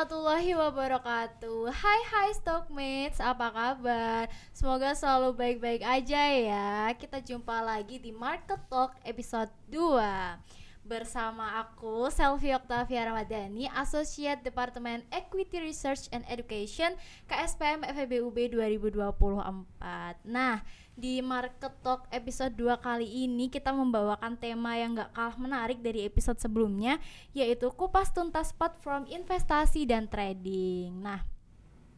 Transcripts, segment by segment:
warahmatullahi wabarakatuh. Hai Stockmates, apa kabar? Semoga selalu baik-baik aja ya. Kita jumpa lagi di Market Talk episode 2 bersama aku Selvi Oktavia Ramadhani, Associate Departemen Equity Research and Education KSPM FEBUB 2024. Nah, di Market Talk episode 2 kali ini kita membawakan tema yang gak kalah menarik dari episode sebelumnya, yaitu kupas tuntas platform investasi dan trading. Nah,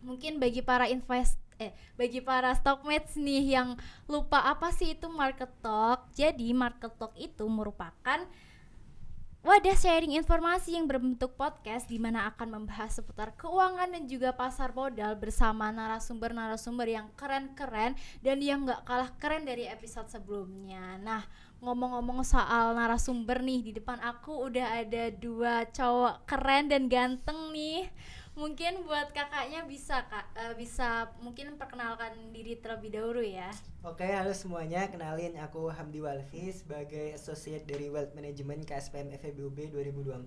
mungkin bagi para stockmates nih yang lupa apa sih itu Market Talk. Jadi Market Talk itu merupakan wadah sharing informasi yang berbentuk podcast di mana akan membahas seputar keuangan dan juga pasar modal bersama narasumber-narasumber yang keren-keren dan yang gak kalah keren dari episode sebelumnya. Nah, ngomong-ngomong soal narasumber nih, di depan aku udah ada 2 cowok keren dan ganteng nih. Mungkin buat kakaknya bisa mungkin perkenalkan diri terlebih dahulu ya. Oke, halo semuanya. Kenalin, aku Hamdi Walfi sebagai Associate dari Wealth Management KSPM FEBUB 2024.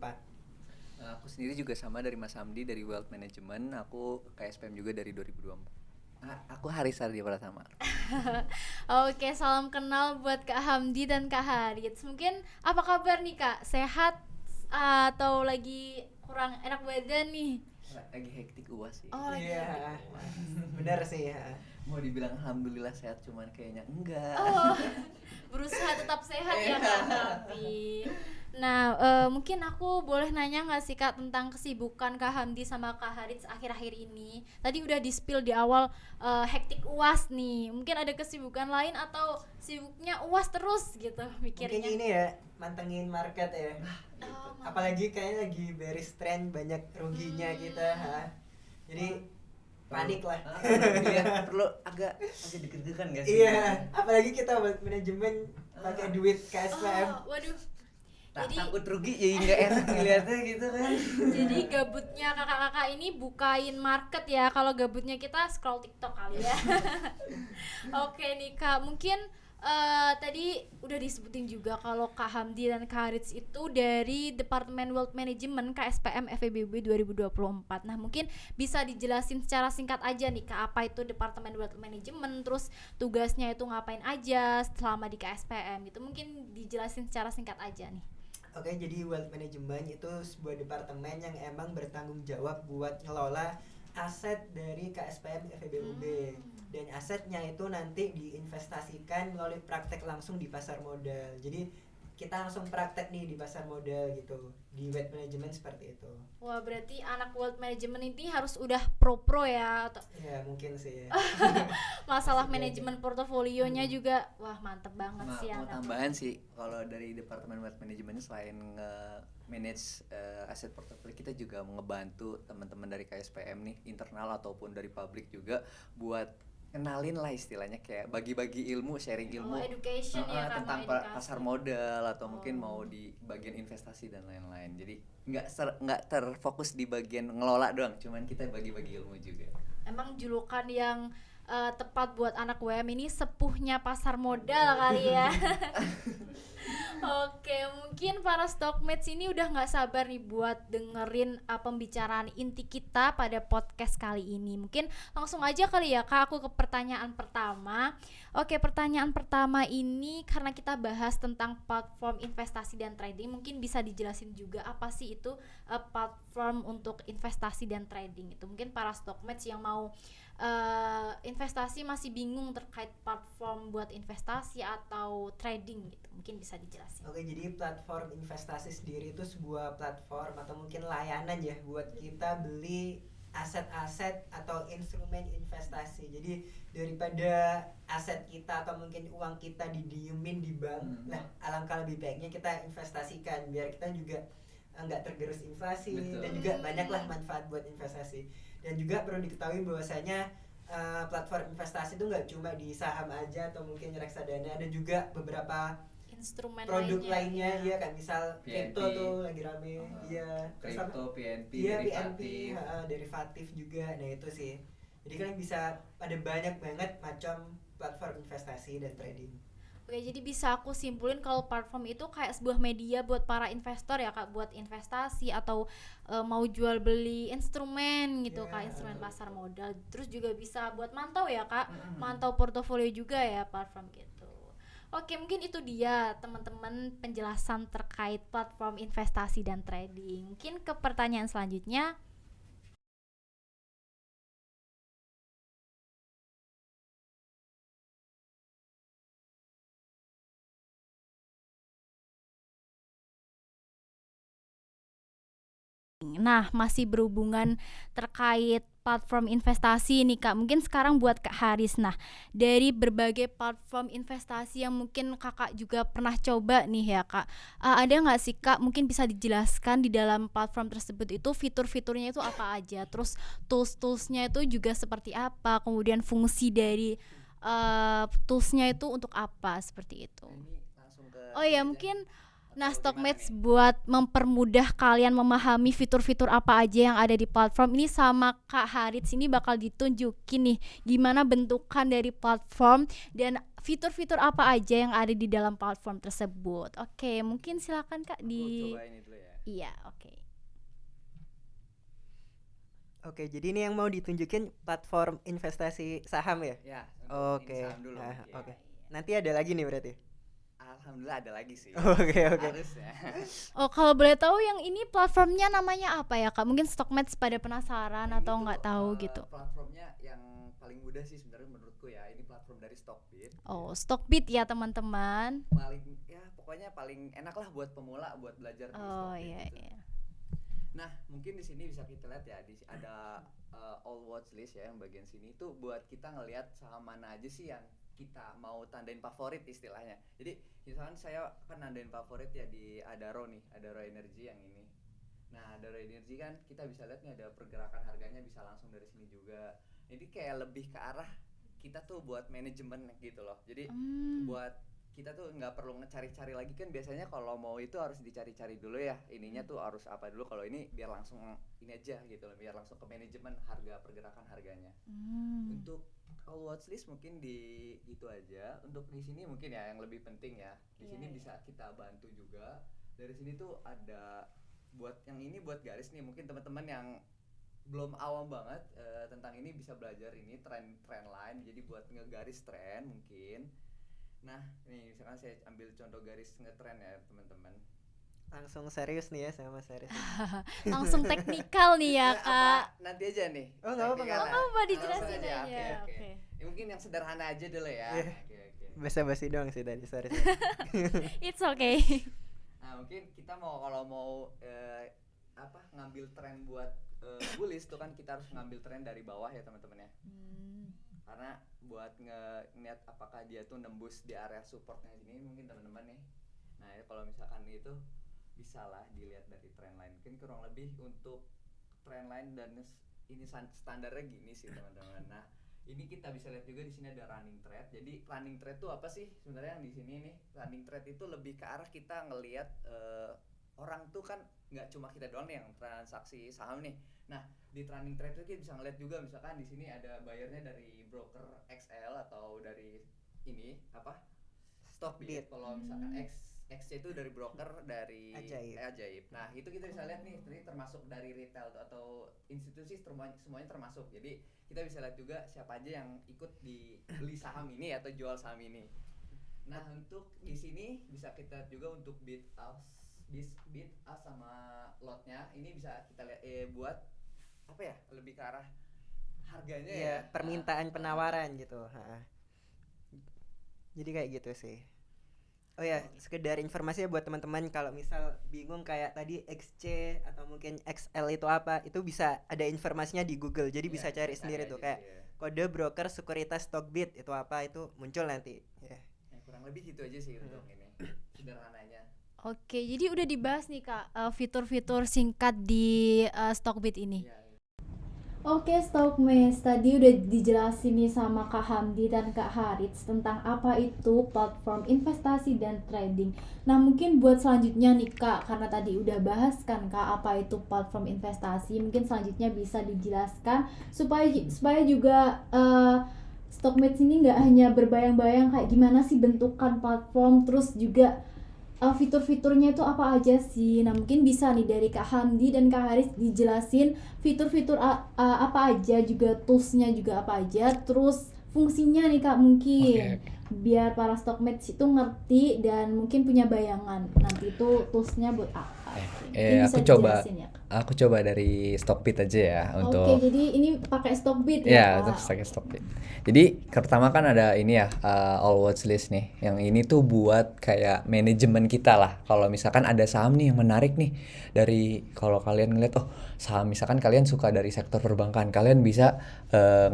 Aku sendiri juga sama dari Mas Hamdi dari Wealth Management. Aku KSPM juga dari 2024. Aku Haris Ardi Pratama. Oke, salam kenal buat Kak Hamdi dan Kak Haris. Mungkin apa kabar nih Kak? Sehat atau lagi kurang enak badan nih? Lagi hektik UAS sih. Oh, lagi Iya, benar sih ya. Mau dibilang alhamdulillah sehat, cuman kayaknya enggak. Berusaha tetap sehat ya Kak. Tapi nah, mungkin aku boleh nanya nggak sih Kak tentang kesibukan Kak Hamdi sama Kak Haris akhir-akhir ini? Tadi udah di-spill di awal hektik UAS nih. Mungkin ada kesibukan lain atau sibuknya UAS terus gitu mikirnya? Mungkin ini ya, mantengin market ya. Apalagi kayaknya lagi bearish trend, banyak ruginya kita. Jadi panik lah. Iya, perlu agak deg-degan gak sih? Iya, apalagi kita buat manajemen pakai duit KSPM. Waduh. Jadi Takut rugi jadi nggak enak dilihatnya gitu kan. jadi gabutnya kakak-kakak ini bukain market ya. Kalau gabutnya kita scroll TikTok kali ya. Oke nih Kak, mungkin tadi udah disebutin juga kalau Kak Hamdi dan Kak Haris itu dari Departemen Wealth Management KSPM FEBUB 2024. Nah, mungkin bisa dijelasin secara singkat aja nih Kak, apa itu Departemen Wealth Management, terus tugasnya itu ngapain aja selama di KSPM gitu. Mungkin dijelasin secara singkat aja nih. Oke, jadi Wealth Management itu sebuah departemen yang emang bertanggung jawab buat ngelola aset dari KSPM FEBUB. Dan asetnya itu nanti diinvestasikan melalui praktek langsung di pasar modal. Jadi kita langsung praktek nih di pasar modal gitu. Di Wealth Management seperti itu. Wah, berarti anak Wealth Management ini harus udah pro ya atau Ya mungkin sih ya. masalah Masih manajemen portofolionya juga wah mantep banget sih Mau anak. tambahan sih, kalau dari Departemen Wealth Management selain manage aset portofolio, kita juga ngebantu teman-teman dari KSPM nih, internal ataupun dari publik juga, buat kenalin lah istilahnya, kayak bagi-bagi ilmu, sharing ilmu Education ya kan, tentang edukasi. pasar modal atau mungkin mau di bagian investasi dan lain-lain. Jadi nggak terfokus di bagian ngelola doang, cuman kita bagi-bagi ilmu juga. Emang julukan yang tepat buat anak WM ini sepuhnya pasar modal kali ya. Oke, mungkin para stockmates ini udah gak sabar nih buat dengerin pembicaraan inti kita pada podcast kali ini. Mungkin langsung aja kali ya Kak, aku ke pertanyaan pertama. Oke, pertanyaan pertama ini karena kita bahas tentang platform investasi dan trading, mungkin bisa dijelasin juga apa sih itu platform untuk investasi dan trading itu. Mungkin para stockmates yang mau investasi masih bingung terkait platform buat investasi atau trading gitu, mungkin bisa dijelasin. Oke, jadi platform investasi sendiri itu sebuah platform atau mungkin layanan ya buat kita beli aset-aset atau instrumen investasi. Jadi daripada aset kita atau mungkin uang kita didiemin di bank, nah alangkah lebih baiknya kita investasikan biar kita juga nggak tergerus inflasi. Betul. Dan juga banyaklah manfaat buat investasi. Dan juga perlu diketahui bahwasanya platform investasi itu nggak cuma di saham aja atau mungkin reksadana, ada juga beberapa Instrumen produk lainnya ya kan, misal PNP. kripto tuh lagi rame, iya, Kripto, PNP, iya derivatif. derivatif juga. Nah itu sih, jadi kan bisa ada banyak banget macam platform investasi dan trading. Oke, jadi bisa aku simpulin kalau platform itu kayak sebuah media buat para investor ya Kak, buat investasi atau mau jual beli instrumen gitu Kak, instrumen pasar modal. Terus juga bisa buat mantau ya Kak, mantau portofolio juga ya platform gitu. Oke, mungkin itu dia teman-teman penjelasan terkait platform investasi dan trading. Mungkin ke pertanyaan selanjutnya. Nah, masih berhubungan terkait platform investasi nih Kak. Mungkin sekarang buat Kak Haris. Nah, dari berbagai platform investasi yang mungkin Kakak juga pernah coba nih ya Kak. Ada nggak sih Kak, mungkin bisa dijelaskan di dalam platform tersebut itu fitur-fiturnya itu apa aja? Terus tools-toolsnya itu juga seperti apa? Kemudian fungsi dari toolsnya itu untuk apa? Seperti itu. Ini langsung ke Oh ya, sini aja. mungkin Atau gimana Stockmates nih? buat mempermudah kalian memahami fitur-fitur apa aja yang ada di platform ini, sama Kak Harits ini bakal ditunjukin nih gimana bentukan dari platform dan fitur-fitur apa aja yang ada di dalam platform tersebut. Oke, mungkin silakan Kak Aku di. coba ini dulu ya. Iya, oke. Oke, jadi ini yang mau ditunjukin platform investasi saham ya? Ya, untuk ini Oke. saham dulu Ah, mungkin. oke. Nanti ada lagi nih berarti. Alhamdulillah ada lagi sih. Oke, oke. Harusnya. Oh, kalau boleh tahu yang ini platformnya namanya apa ya Kak? Mungkin Stockmates pada penasaran Nah, ini atau tuh, nggak tahu gitu. Platformnya yang paling mudah sih sebenarnya menurutku ya. Ini platform dari Stockbit. Oh, Stockbit ya teman-teman. Paling ya pokoknya paling enak lah buat pemula buat belajar di Oh Stockbit iya gitu. iya. Nah, mungkin di sini bisa kita lihat ya, ada all watch list ya yang bagian sini itu buat kita ngelihat saham mana aja sih yang kita mau tandain favorit istilahnya. Jadi misalkan saya kan nandain favorit ya di Adaro nih, Adaro Energy yang ini. Nah, Adaro Energy kan kita bisa lihat nih ada pergerakan harganya bisa langsung dari sini juga. Jadi kayak lebih ke arah kita tuh buat manajemen gitu loh. Jadi buat kita tuh nggak perlu ngecari-cari lagi kan, biasanya kalau mau itu harus dicari-cari dulu ya ininya tuh harus apa dulu. Kalau ini biar langsung ini aja gitu loh, biar langsung ke manajemen harga, pergerakan harganya. Untuk all watch list mungkin di itu aja. Untuk di sini mungkin ya yang lebih penting ya di sini bisa kita bantu juga. Dari sini tuh ada buat yang ini buat garis nih, mungkin teman-teman yang belum awam banget tentang ini bisa belajar ini trend line. Jadi buat ngegaris tren mungkin. Nah, nih misalkan saya ambil contoh garis ngetren ya teman-teman. Langsung serius nih ya sama serius. Langsung teknikal nih ya Kak. Nanti aja nih. Oh, nggak apa-apa, nggak teknikalnya. apa-apa, dijelasin Langsung aja. Oke. Oke. Ya, mungkin yang sederhana aja dulu ya. Iya. Oke. Basa-basi doang sih tadi, sorry. It's okay. Nah, mungkin kita kalau mau ngambil tren buat bullish tuh kan kita harus ngambil tren dari bawah ya teman-teman ya. Karena buat ngeliat apakah dia tuh nembus di area supportnya sini mungkin teman-teman nih. Nah, ya kalau misalkan itu bisa lah dilihat dari trend line. Mungkin kurang lebih untuk trend line dan ini standarnya gini sih teman-teman. Nah, ini kita bisa lihat juga di sini ada running trade. Jadi running trade itu apa sih sebenarnya yang di sini nih? Running trade itu lebih ke arah kita ngelihat orang tuh kan nggak cuma kita doang nih yang transaksi saham nih. Nah, di running trade itu kita bisa ngeliat juga misalkan di sini ada bayarnya dari broker XL atau dari ini Stockbit. Kalau misalkan XC itu dari broker dari Ajaib. Nah, itu kita bisa lihat nih, ini termasuk dari retail atau institusi semuanya termasuk. Jadi, kita bisa lihat juga siapa aja yang ikut di beli saham ini atau jual saham ini. Nah, untuk di sini bisa kita lihat juga untuk bid ask sama lotnya. Ini bisa kita lihat buat apa ya? Lebih ke arah harganya ya. Permintaan penawaran gitu. Jadi kayak gitu sih. Oh ya, sekedar informasi ya buat teman-teman kalau misal bingung kayak tadi XC atau mungkin XL itu apa, itu bisa ada informasinya di Google. Jadi bisa cari sendiri tuh kayak kode broker sekuritas Stockbit itu apa, itu muncul nanti. Ya, kurang lebih gitu aja sih untuk ini sederhananya. Oke, jadi udah dibahas nih Kak fitur-fitur singkat di Stockbit ini. Oke, Stockmates, tadi udah dijelasin nih sama Kak Hamdi dan Kak Harits tentang apa itu platform investasi dan trading. Nah, mungkin buat selanjutnya nih Kak, karena tadi udah bahas kan Kak apa itu platform investasi, mungkin selanjutnya bisa dijelaskan supaya juga Stockmates ini nggak hanya berbayang-bayang kayak gimana sih bentukan platform, terus juga fitur-fiturnya itu apa aja sih. Nah mungkin bisa nih dari Kak Hamdi dan Kak Haris dijelasin fitur-fitur apa aja, juga toolsnya juga apa aja, terus fungsinya nih Kak mungkin. Oke. Biar para stockmates itu ngerti dan mungkin punya bayangan nanti itu toolsnya buat apa. Mungkin bisa dijelasin ya, Kak. Aku coba dari Stockbit aja ya untuk Oke, jadi ini pakai Stockbit ya, ya, untuk Kak? pakai Stockbit. Jadi pertama kan ada ini ya, all watch list nih. Yang ini tuh buat kayak manajemen kita lah. Kalau misalkan ada saham nih yang menarik nih, dari kalau kalian ngeliat saham, misalkan kalian suka dari sektor perbankan, kalian bisa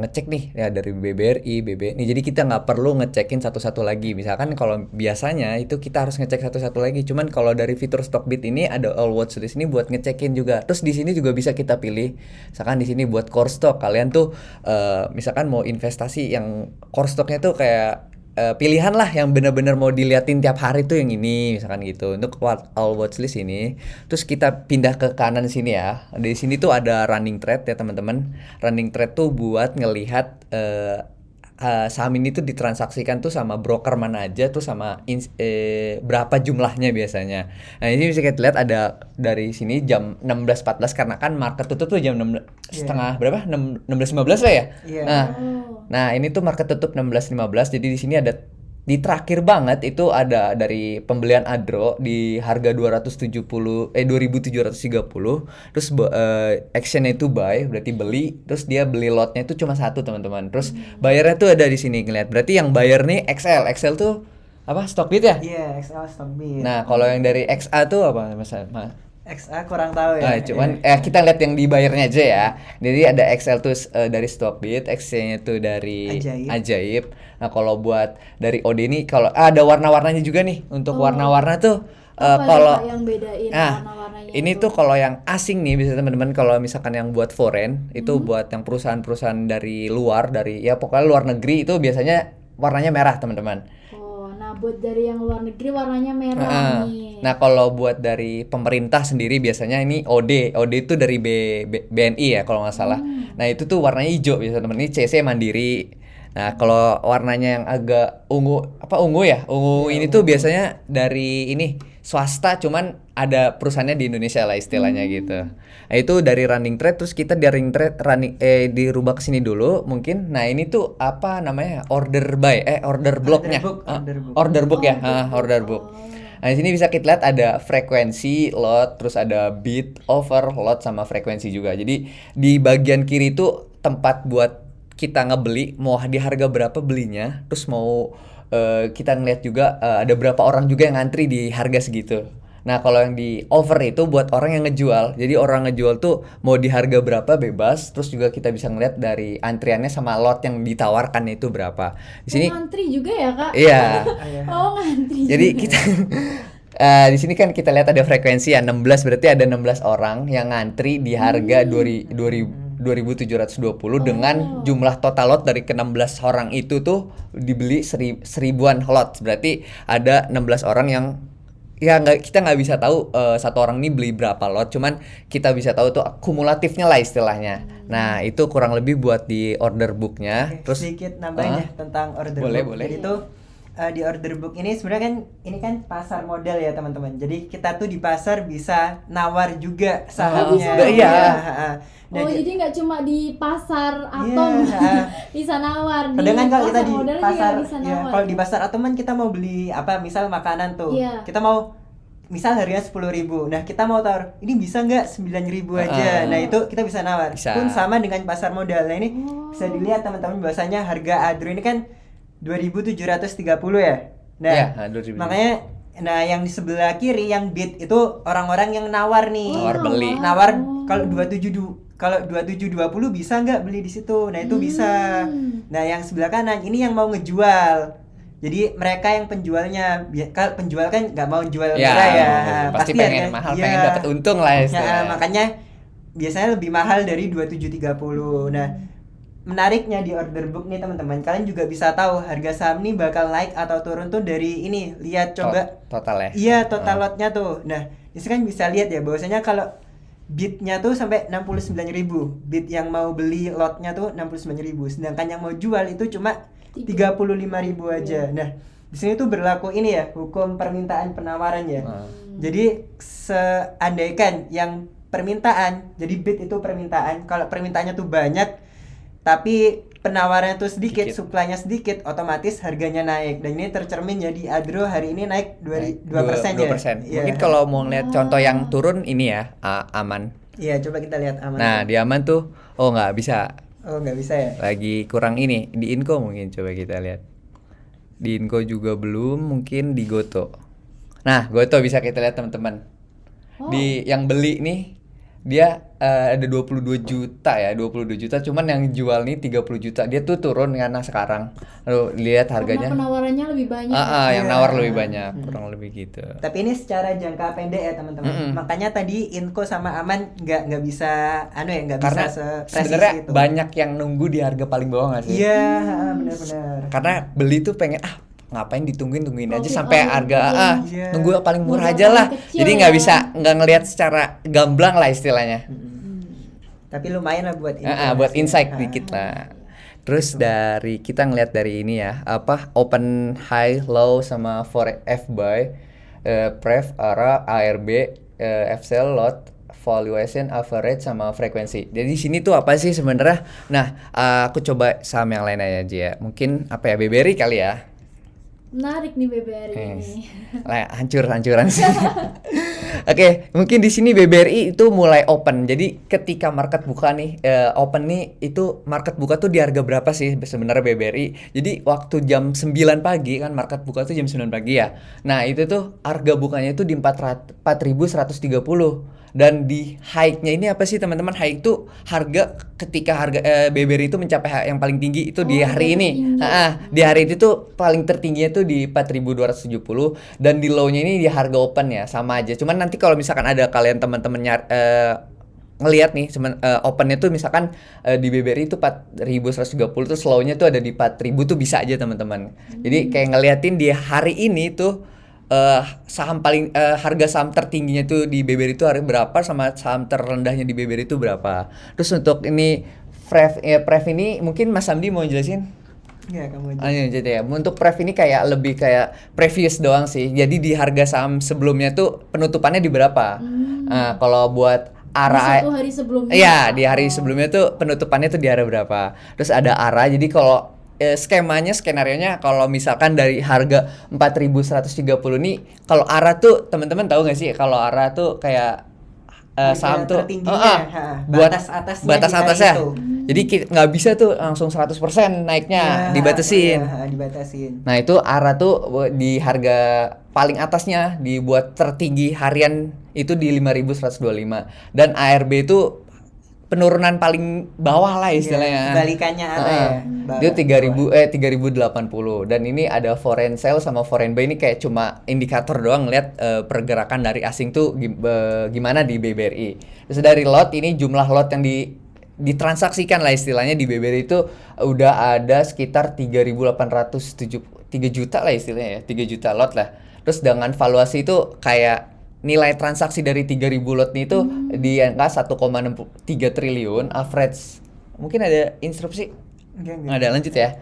ngecek nih ya dari BBRI, BBNI. Jadi kita nggak perlu ngecekin satu-satu lagi. Misalkan kalau biasanya itu kita harus ngecek satu-satu lagi. Cuman kalau dari fitur Stockbit ini ada all watch list ini buat ngecekin juga. Terus di sini juga bisa kita pilih. Misalkan di sini buat core stock, kalian tuh misalkan mau investasi yang core stocknya tuh kayak pilihan lah yang benar-benar mau diliatin tiap hari tuh yang ini misalkan gitu. Untuk all watch list ini, terus kita pindah ke kanan sini ya. Di sini tuh ada running trade ya teman-teman. Running trade tuh buat ngelihat saham ini tuh ditransaksikan tuh sama broker mana aja tuh sama berapa jumlahnya biasanya. Nah ini bisa kita lihat ada dari sini jam 16.14 karena kan market tutup tuh jam 16 setengah berapa 16.15 lah ya. Iya. Nah ini tuh market tutup 16.15, jadi di sini ada di terakhir banget itu ada dari pembelian Adro di harga 2730, terus actionnya itu buy, berarti beli, terus dia beli lotnya itu cuma satu teman-teman, terus bayarnya tuh ada di sini ngeliat, berarti yang bayar nih XL tuh apa, Stockbit ya? Iya, XL Stockbit. Nah kalau yang dari XA tuh apa mas? XA kurang tahu ya. Cuman kita lihat yang di bayarnya aja ya. Jadi ada XL tuh dari Stockbit, XC-nya tuh dari Ajaib. Nah kalau buat dari OD ini kalau ada warna-warnanya juga nih. Untuk warna-warna tuh kalau yang bedain warna-warnanya ini tuh kalau yang asing nih bisa teman-teman, kalau misalkan yang buat foreign itu buat yang perusahaan-perusahaan dari luar, dari ya pokoknya luar negeri itu biasanya warnanya merah teman-teman. Nah buat dari yang luar negeri warnanya merah nih. Nah kalau buat dari pemerintah sendiri biasanya ini OD itu dari BNI ya kalau nggak salah. Nah itu tuh warnanya hijau biasa teman, ini CC Mandiri. Nah kalau warnanya yang agak ungu ini tuh biasanya dari ini swasta, cuman ada perusahaannya di Indonesia lah istilahnya gitu. Nah itu dari running trade, terus kita dari dirubah ke sini dulu mungkin. Nah ini tuh apa namanya, order blocknya, order book ya, order book. Nah di sini bisa kita lihat ada frekuensi lot, terus ada bid, over, lot sama frekuensi juga. Jadi di bagian kiri itu tempat buat kita ngebeli, mau di harga berapa belinya, terus mau kita ngeliat juga ada berapa orang juga yang ngantri di harga segitu. Nah kalau yang di over itu buat orang yang ngejual, jadi orang ngejual tuh mau di harga berapa bebas, terus juga kita bisa ngeliat dari antriannya sama lot yang ditawarkan itu berapa. Di sini ngantri juga ya Kak? Iya. Ngantri. Jadi kita di sini kan kita lihat ada frekuensi ya 16, berarti ada 16 orang yang ngantri di harga 2.720 dengan jumlah total lot dari ke-16 orang itu tuh dibeli seribuan lot. Berarti ada 16 orang yang ya kita nggak bisa tahu satu orang ini beli berapa lot, cuman kita bisa tahu tuh kumulatifnya lah istilahnya. Nah itu kurang lebih buat di order booknya. Terus sedikit nambahin ya tentang order book. Boleh. Jadi tuh di order book ini sebenarnya kan ini kan pasar modal ya teman-teman. Jadi kita tuh di pasar bisa nawar juga sahamnya. Jadi nggak cuma di pasar atom bisa nawar. Kadang kan kalau kita di modal pasar, bisa nawar. kalau di pasar atom kan kita mau beli apa, misal makanan tuh, kita mau misal harganya 10.000, nah kita mau taruh ini bisa nggak 9.000 aja, nah itu kita bisa nawar. Pun sama dengan pasar modal. Nah ini bisa dilihat teman-teman bahwasanya harga Adro ini kan 2.730 ya. Nah makanya yang di sebelah kiri yang bid itu orang-orang yang nawar nih, nawar kalau 2720 bisa nggak beli di situ. Nah itu bisa. Nah yang sebelah kanan ini yang mau ngejual. Jadi mereka yang penjualnya, kalau penjual kan nggak mau jual murah ya, pasti pengen mahal, pengen dapat untung lah ya. Makanya biasanya lebih mahal dari 2730. Nah menariknya di order book nih teman-teman, kalian juga bisa tahu harga saham nih bakal naik atau turun tuh dari ini. Lihat coba total ya. Iya total lotnya tuh. Nah ini kan bisa lihat ya bahwasanya kalau bidnya tuh sampai 69.000. Bid yang mau beli lotnya tuh 69.000, sedangkan yang mau jual itu cuma 35.000 aja. Nah, di sini tuh berlaku ini ya, hukum permintaan penawaran ya. Jadi seandaikan yang permintaan, jadi bid itu permintaan, kalau permintaannya tuh banyak tapi penawarannya tuh sedikit, supply-nya sedikit, otomatis harganya naik. Dan ini tercermin ya di Adro hari ini naik 2% ya. 2%. Iya. Mungkin kalau mau ngeliat contoh yang turun ini ya, Aman. Iya, coba kita lihat Aman. Nah, di Aman tuh nggak bisa. Oh, nggak bisa ya. Lagi kurang ini. Di Inco mungkin coba kita lihat. Di Inco juga belum, mungkin di Goto. Nah, Goto bisa kita lihat teman-teman. Di yang beli nih dia ada 22 juta ya, 22 juta, cuman yang jual nih 30 juta. Dia tuh turun karena sekarang. Lalu lihat harganya. Karena penawarannya lebih banyak. Yang nawar lebih banyak, kurang lebih gitu. Tapi ini secara jangka pendek ya teman-teman. Makanya tadi Inco sama Aman nggak bisa nggak bisa Karena sepresisi sebenarnya itu. banyak yang nunggu di harga paling bawah nggak sih? Iya, benar-benar. Karena beli tuh pengen ngapain ditungguin aja Profit sampai on, harga iya. nunggu paling murah Modal aja lah. paling kecil Jadi ya. nggak bisa nggak ngelihat secara gamblang lah istilahnya. Tapi lumayan lah buat Buat informasi. insight dikit lah. Terus dari kita ngelihat dari ini ya, open high low sama for F buy, pref, ARA, ARB, F sell, lot, valuation, average sama frekuensi. Jadi di sini tuh apa sih sebenarnya? Nah, aku coba saham yang lain aja ya. Mungkin BBRI kali ya. Menarik nih BBRI ini. Hancuran sih. Oke, mungkin di sini BBRI itu mulai open. Jadi ketika market buka nih, open nih, itu market buka tuh di harga berapa sih sebenarnya BBRI? Jadi waktu jam 9 pagi kan market buka tuh jam 9 pagi ya. Nah, itu tuh harga bukanya itu di 4.130. Dan di high-nya ini apa sih teman-teman? High itu harga ketika harga BBRI itu mencapai yang paling tinggi itu di hari ini. Di hari itu tuh paling tertingginya tuh di 4.270 dan di low-nya ini di harga open ya, sama aja. Cuman nanti kalau misalkan ada kalian teman-teman ngelihat nih opennya tuh misalkan di BBRI itu 4.130 terus low-nya tuh ada di 4.000 tuh bisa aja teman-teman. Jadi kayak ngeliatin di hari ini tuh saham paling harga saham tertingginya tuh di BBRI itu harga berapa sama saham terrendahnya di BBRI itu berapa. Terus untuk ini pref ini mungkin Mas Samdi mau jelasin? Ya, kamu aja. Jadi ya, untuk pref ini kayak lebih kayak previous doang sih. Jadi di harga saham sebelumnya tuh penutupannya di berapa? Nah, kalau buat ARA Satu hari sebelumnya. Iya, di hari sebelumnya tuh penutupannya tuh di harga berapa. Terus ada ARA. Jadi kalau skenarionya kalau misalkan dari harga 4.130 nih, kalau ARA tuh teman-teman tahu nggak sih kalau ARA tuh kayak saham tuh batas atasnya batas di hari atasnya. itu. Jadi nggak bisa tuh langsung 100% naiknya, dibatasin. Dibatasin. Nah, itu ARA tuh di harga paling atasnya dibuat tertinggi harian itu di 5.125 dan ARB itu penurunan paling bawah lah istilahnya. Kebalikannya ya. Dia 3.080 dan ini ada foreign sell sama foreign buy. Ini kayak cuma indikator doang ngeliat pergerakan dari asing tuh gimana di BBRI. Terus dari lot ini jumlah lot yang ditransaksikan lah istilahnya di BBRI itu udah ada sekitar 3.803 juta lah istilahnya ya, 3 juta lot lah. Terus dengan valuasi itu kayak nilai transaksi dari 3.000 lot nih itu di angka 1,63 triliun average. Mungkin ada instruksi? Enggak. Ada, lanjut ya.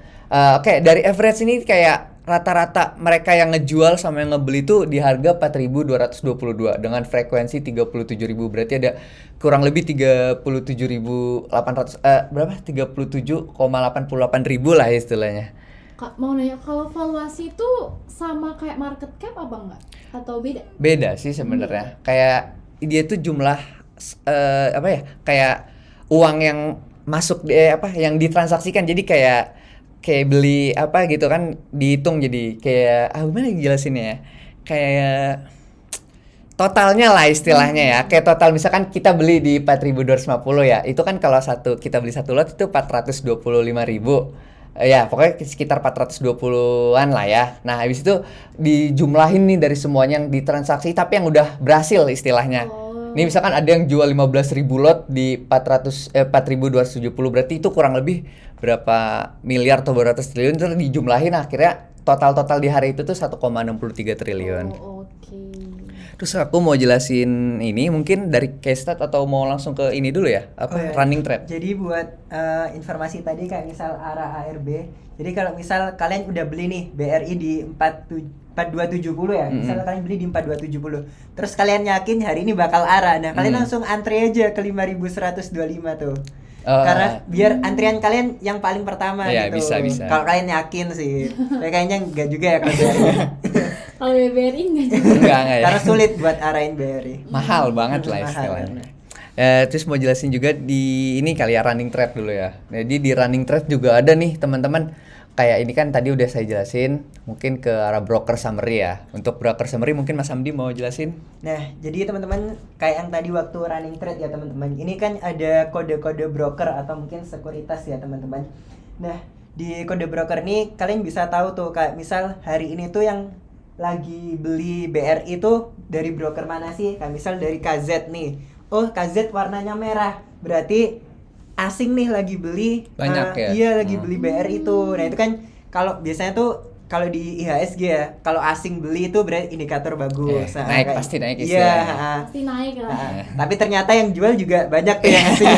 Oke, dari average ini kayak rata-rata mereka yang ngejual sama yang ngebeli tuh di harga 4.222 dengan frekuensi 37.000. Berarti ada kurang lebih 37.800 berapa? 37,88 ribu lah istilahnya. Kak, mau nanya, kalau valuasi itu sama kayak market cap apa enggak? Atau beda? Beda sih sebenarnya. Kayak dia tuh jumlah kayak uang yang masuk yang ditransaksikan. Jadi kayak beli gitu kan dihitung, jadi kayak gimana jelasinnya ya? Kayak totalnya lah istilahnya ya. Kayak total misalkan kita beli di 4.250 ya. Itu kan kalau kita beli satu lot itu 425.000. Ya pokoknya sekitar 420-an lah ya. Nah habis itu dijumlahin nih dari semuanya yang ditransaksi tapi yang udah berhasil istilahnya. Ini misalkan ada yang jual 15.000 lot di 4.270, berarti itu kurang lebih berapa miliar atau berapa triliun, terus dijumlahin akhirnya total di hari itu tuh 1,63 triliun. Oke. Terus aku mau jelasin ini mungkin dari case stat atau mau langsung ke ini dulu ya, apa Oh, ya. running trade. Jadi buat informasi tadi kayak misal ARA ARB. Jadi kalau misal kalian udah beli nih BRI di 4270 ya. Misal kalian beli di 4270. Terus kalian yakin hari ini bakal ARA. Nah, kalian langsung antri aja ke 5125 tuh. Karena biar antrian kalian yang paling pertama Iya, gitu. bisa. Kalau kalian yakin sih. Tapi kayaknya enggak juga ya kalau BRI. Kalau BBRI enggak juga. Enggak ya. Karena sulit buat arahin BRI. Mahal banget lah Mahal. istilahnya. Terus mau jelasin juga di ini kali ya running trade dulu ya. Jadi di running trade juga ada nih teman-teman. Kayak ini kan tadi udah saya jelasin, mungkin ke arah broker summary ya. Untuk broker summary mungkin Mas Hamdi mau jelasin? Nah, jadi teman-teman kayak yang tadi waktu running trade ya teman-teman. Ini kan ada kode-kode broker atau mungkin sekuritas ya teman-teman. Nah, di kode broker ini kalian bisa tahu tuh kayak misal hari ini tuh yang lagi beli BRI itu dari broker mana sih? Kayak misal dari KZ nih. Oh, KZ warnanya merah. Berarti asing nih lagi beli Banyak ya? Iya, lagi beli BRI itu. Nah, itu kan kalau biasanya tuh kalau di IHSG ya, kalau asing beli itu berarti indikator bagus. Iya, naik, pasti naik Iya, istilahnya. Pasti naik lah. tapi ternyata yang jual juga banyak tuh yang asing.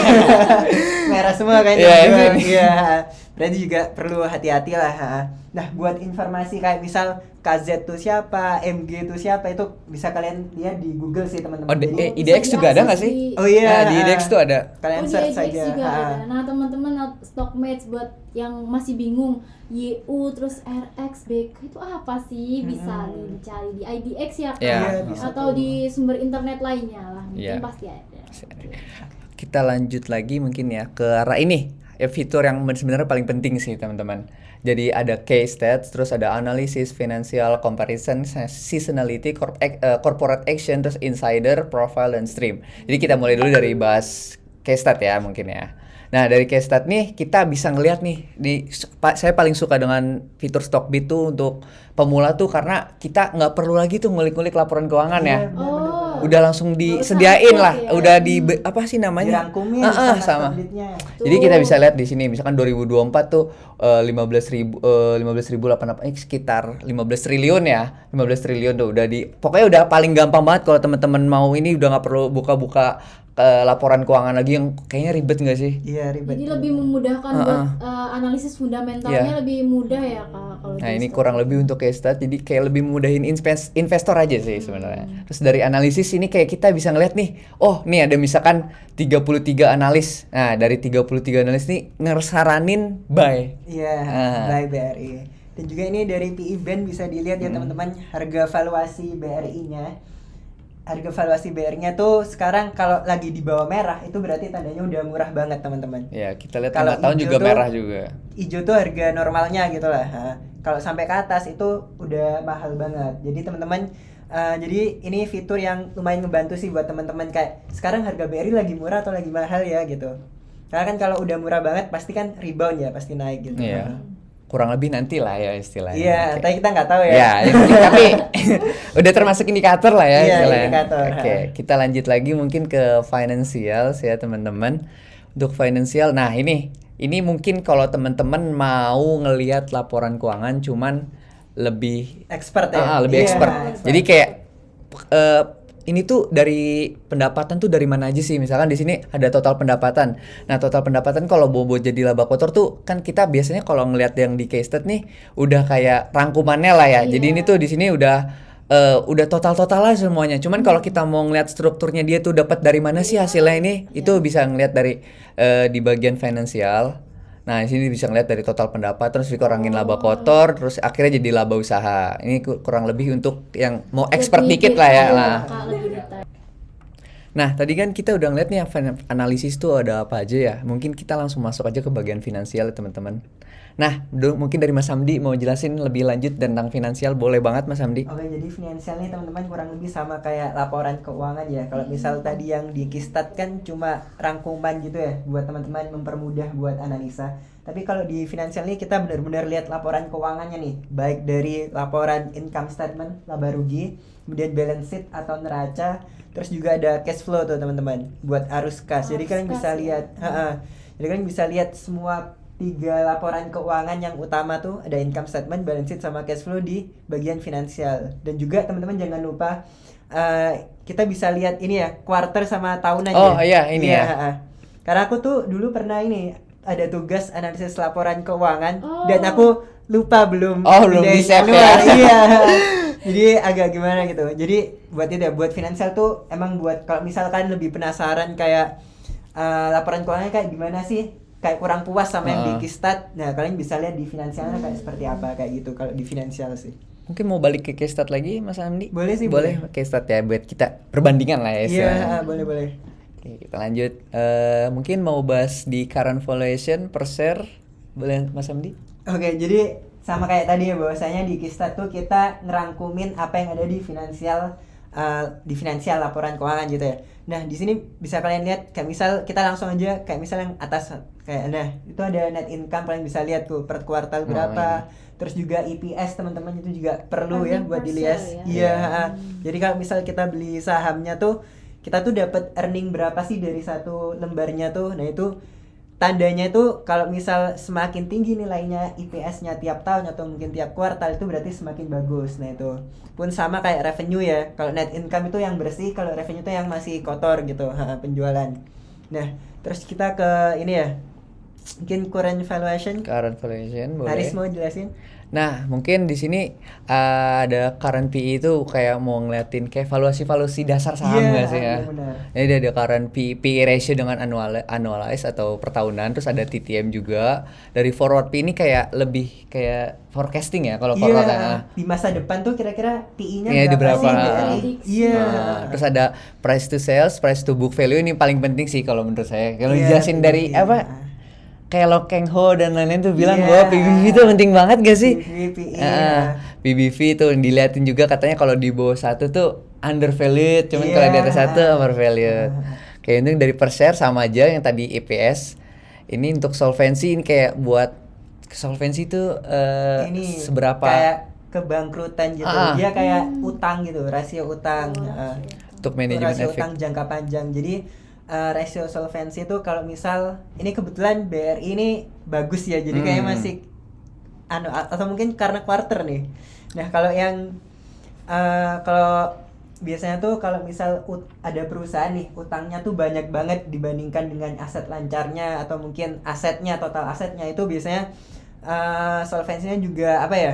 Merah semua kan Iya, yang jual. ini. Iya. Berarti juga perlu hati-hati lah. Nah, buat informasi kayak misal KZ tuh siapa, MG tuh siapa, itu bisa kalian lihat di Google sih teman-teman. Oh, Jadi- IDX juga ada nggak sih? Oh iya. Nah, di IDX tuh ada. Kalian Oh, di search IDX saja. juga ada. Nah, teman-teman stockmates buat yang masih bingung YU terus RX BK itu apa sih, bisa nih dicari di IDX ya kan? Iya, bisa Atau tuh. di sumber internet lainnya lah, mungkin Iya. pasti ada. Kita lanjut lagi mungkin ya ke arah ini ya, fitur yang sebenarnya paling penting sih teman-teman. Jadi ada case stats, terus ada analysis, financial comparison, seasonality, corporate action, terus insider, profile, dan stream. Jadi kita mulai dulu dari bahas case stat ya mungkin ya. Nah dari case stat nih kita bisa ngelihat nih saya paling suka dengan fitur Stockbit tuh untuk pemula tuh karena kita nggak perlu lagi tuh ngulik-ngulik laporan keuangan ya. Oh. Udah langsung Nggak usah disediain repot lah, ya. udah apa sih namanya? Dirangkumin sama. Stockbitnya. Jadi kita bisa lihat di sini misalkan 2024 tuh 15.000 sekitar 15 triliun ya. 15 triliun tuh udah pokoknya udah paling gampang banget kalau teman-teman mau ini udah nggak perlu buka-buka laporan keuangan lagi yang kayaknya ribet nggak sih? Iya, ribet. Jadi lebih memudahkan buat analisis fundamentalnya Iya. lebih mudah ya Kak kalau Nah di ini stock. kurang lebih untuk case stat, jadi kayak lebih mudahin investor aja sih sebenarnya. Terus dari analisis ini kayak kita bisa ngeliat nih, oh nih ada misalkan 33 analis. Nah dari 33 analis nih ngesaranin buy. Iya, by BRI. Dan juga ini dari PE Band bisa dilihat ya teman-teman harga valuasi BRI-nya. Harga valuasi BRI-nya tuh sekarang kalau lagi di bawah merah itu berarti tandanya udah murah banget teman-teman. Ya kita lihat Kalau 5 tahun hijau juga tuh- merah juga. Hijau tuh harga normalnya gitu lah. Kalau sampai ke atas itu udah mahal banget. Jadi teman-teman, jadi ini fitur yang lumayan ngebantu sih buat teman-teman kayak sekarang harga BRI lagi murah atau lagi mahal ya gitu. Karena kan kalau udah murah banget pasti kan rebound ya, pasti naik gitu. Iya. Kurang lebih nanti lah ya istilahnya. Iya, Oke. tapi kita nggak tahu ya. Ya, yang penting tapi udah termasuk indikator lah ya Iya, istilahnya. indikator, Oke, kita lanjut lagi mungkin ke financial ya teman-teman. Untuk financial, nah ini mungkin kalau teman-teman mau ngelihat laporan keuangan cuman lebih Expert ya. lebih Iya, expert. Jadi kayak ini tuh dari pendapatan tuh dari mana aja sih? Misalkan di sini ada total pendapatan. Nah, total pendapatan kalau bobo jadi laba kotor tuh kan kita biasanya kalau ngelihat yang di case stat nih udah kayak rangkumannya lah ya. Jadi ini tuh di sini udah total lah semuanya. Cuman kalau kita mau ngelihat strukturnya dia tuh dapat dari mana sih hasilnya ini? Itu bisa ngelihat dari di bagian finansial. Nah, di sini bisa ngeliat dari total pendapat, terus dikurangin laba kotor, terus akhirnya jadi laba usaha. Ini kurang lebih untuk yang mau expert Lebih dikit lah ya. detail, Nah. Kak, lebih detail. Nah, tadi kan kita udah ngeliat nih analisis tuh ada apa aja ya. Mungkin kita langsung masuk aja ke bagian finansial ya, teman-teman. Nah, mungkin dari Mas Hamdi mau jelasin lebih lanjut tentang finansial, boleh banget Mas Hamdi. Oke, jadi finansial nih teman-teman kurang lebih sama kayak laporan keuangan ya. Kalau misal tadi yang di Kistat kan cuma rangkuman gitu ya buat teman-teman mempermudah buat analisa. Tapi kalau di finansial nih kita benar-benar lihat laporan keuangannya nih, baik dari laporan income statement, laba rugi, kemudian balance sheet atau neraca, terus juga ada cash flow tuh teman-teman buat arus kas. Jadi Arus kalian kas bisa ya. lihat, jadi kalian bisa lihat semua 3 laporan keuangan yang utama tuh ada income statement, balance sheet sama cash flow di bagian finansial. Dan juga teman-teman jangan lupa kita bisa lihat ini ya, quarter sama tahunan Oh, ya. iya, ini ya. Karena aku tuh dulu pernah ini ada tugas analisis laporan keuangan Oh. dan aku lupa belum Belum pindahin di-save annual. ya. Iya. Jadi agak gimana gitu. Jadi buat itu ya, buat finansial tuh emang buat kalau misalkan lebih penasaran kayak laporan keuangannya kayak gimana sih, kayak kurang puas sama yang di Kistat. Nah, kalian bisa lihat di finansialnya kayak seperti apa kayak gitu kalau di finansial sih. Mungkin mau balik ke case stat lagi Mas Hamdi? Boleh sih, Boleh case stat ya buat kita perbandingan lah ya. Iya, istilahnya. boleh. Oke, kita lanjut. Mungkin mau bahas di current valuation per share, boleh Mas Hamdi? Oke, jadi sama kayak tadi ya, bahwasanya di Kistat tuh kita ngerangkumin apa yang ada di finansial laporan keuangan gitu ya. Nah, di sini bisa kalian lihat kayak misal kita langsung aja kayak misal yang atas kayak nah, itu ada net income, kalian bisa lihat tuh per kuartal berapa. Terus juga EPS teman-teman itu juga perlu ya Earning buat per dilihat. share Iya, jadi kalau misal kita beli sahamnya tuh kita tuh dapat earning berapa sih dari satu lembarnya tuh. Nah, itu tandanya itu kalau misal semakin tinggi nilainya EPS-nya tiap tahun atau mungkin tiap kuartal itu berarti semakin bagus. Nah, itu pun sama kayak revenue ya. Kalau net income itu yang bersih, kalau revenue itu yang masih kotor gitu, penjualan. Nah, terus kita ke ini ya. Mungkin current valuation. Current valuation boleh. Haris mau jelasin? Nah, mungkin di sini ada current PE itu kayak mau ngeliatin kayak valuasi dasar saham nggak sih ya? Benar. Jadi ada current PE ratio dengan annualized atau per tahunan, terus ada TTM juga. Dari forward PE ini kayak lebih kayak forecasting ya kalau forward. Di masa depan tuh kira-kira PE-nya Iya, di berapa sih? berapa? Iya. Terus ada price to sales, price to book value, ini paling penting sih kalau menurut saya. Kalau Iya, dijelasin dari iya. apa? Kayak Lo Keng Ho dan lain-lain tuh bilang Iya. bahwa PBV itu penting banget gak sih? PBV, PE. PBV tuh diliatin juga katanya kalau di bawah 1 tuh undervalued, cuman Iya. kalau di atas 1 overvalued. Kayak ini dari per share sama aja yang tadi EPS. Ini untuk solvency, ini kayak buat solvency tuh Ini seberapa kayak kebangkrutan gitu. Dia kayak utang gitu, rasio utang. untuk manajemen rasio efek. utang jangka panjang. Jadi rasio solvency itu kalau misal ini kebetulan BRI ini bagus ya. Jadi kayak masih atau mungkin karena quarter nih. Nah, kalau yang kalau biasanya tuh kalau misal ada perusahaan nih utangnya tuh banyak banget dibandingkan dengan aset lancarnya atau mungkin asetnya, total asetnya itu biasanya solvensinya juga apa ya,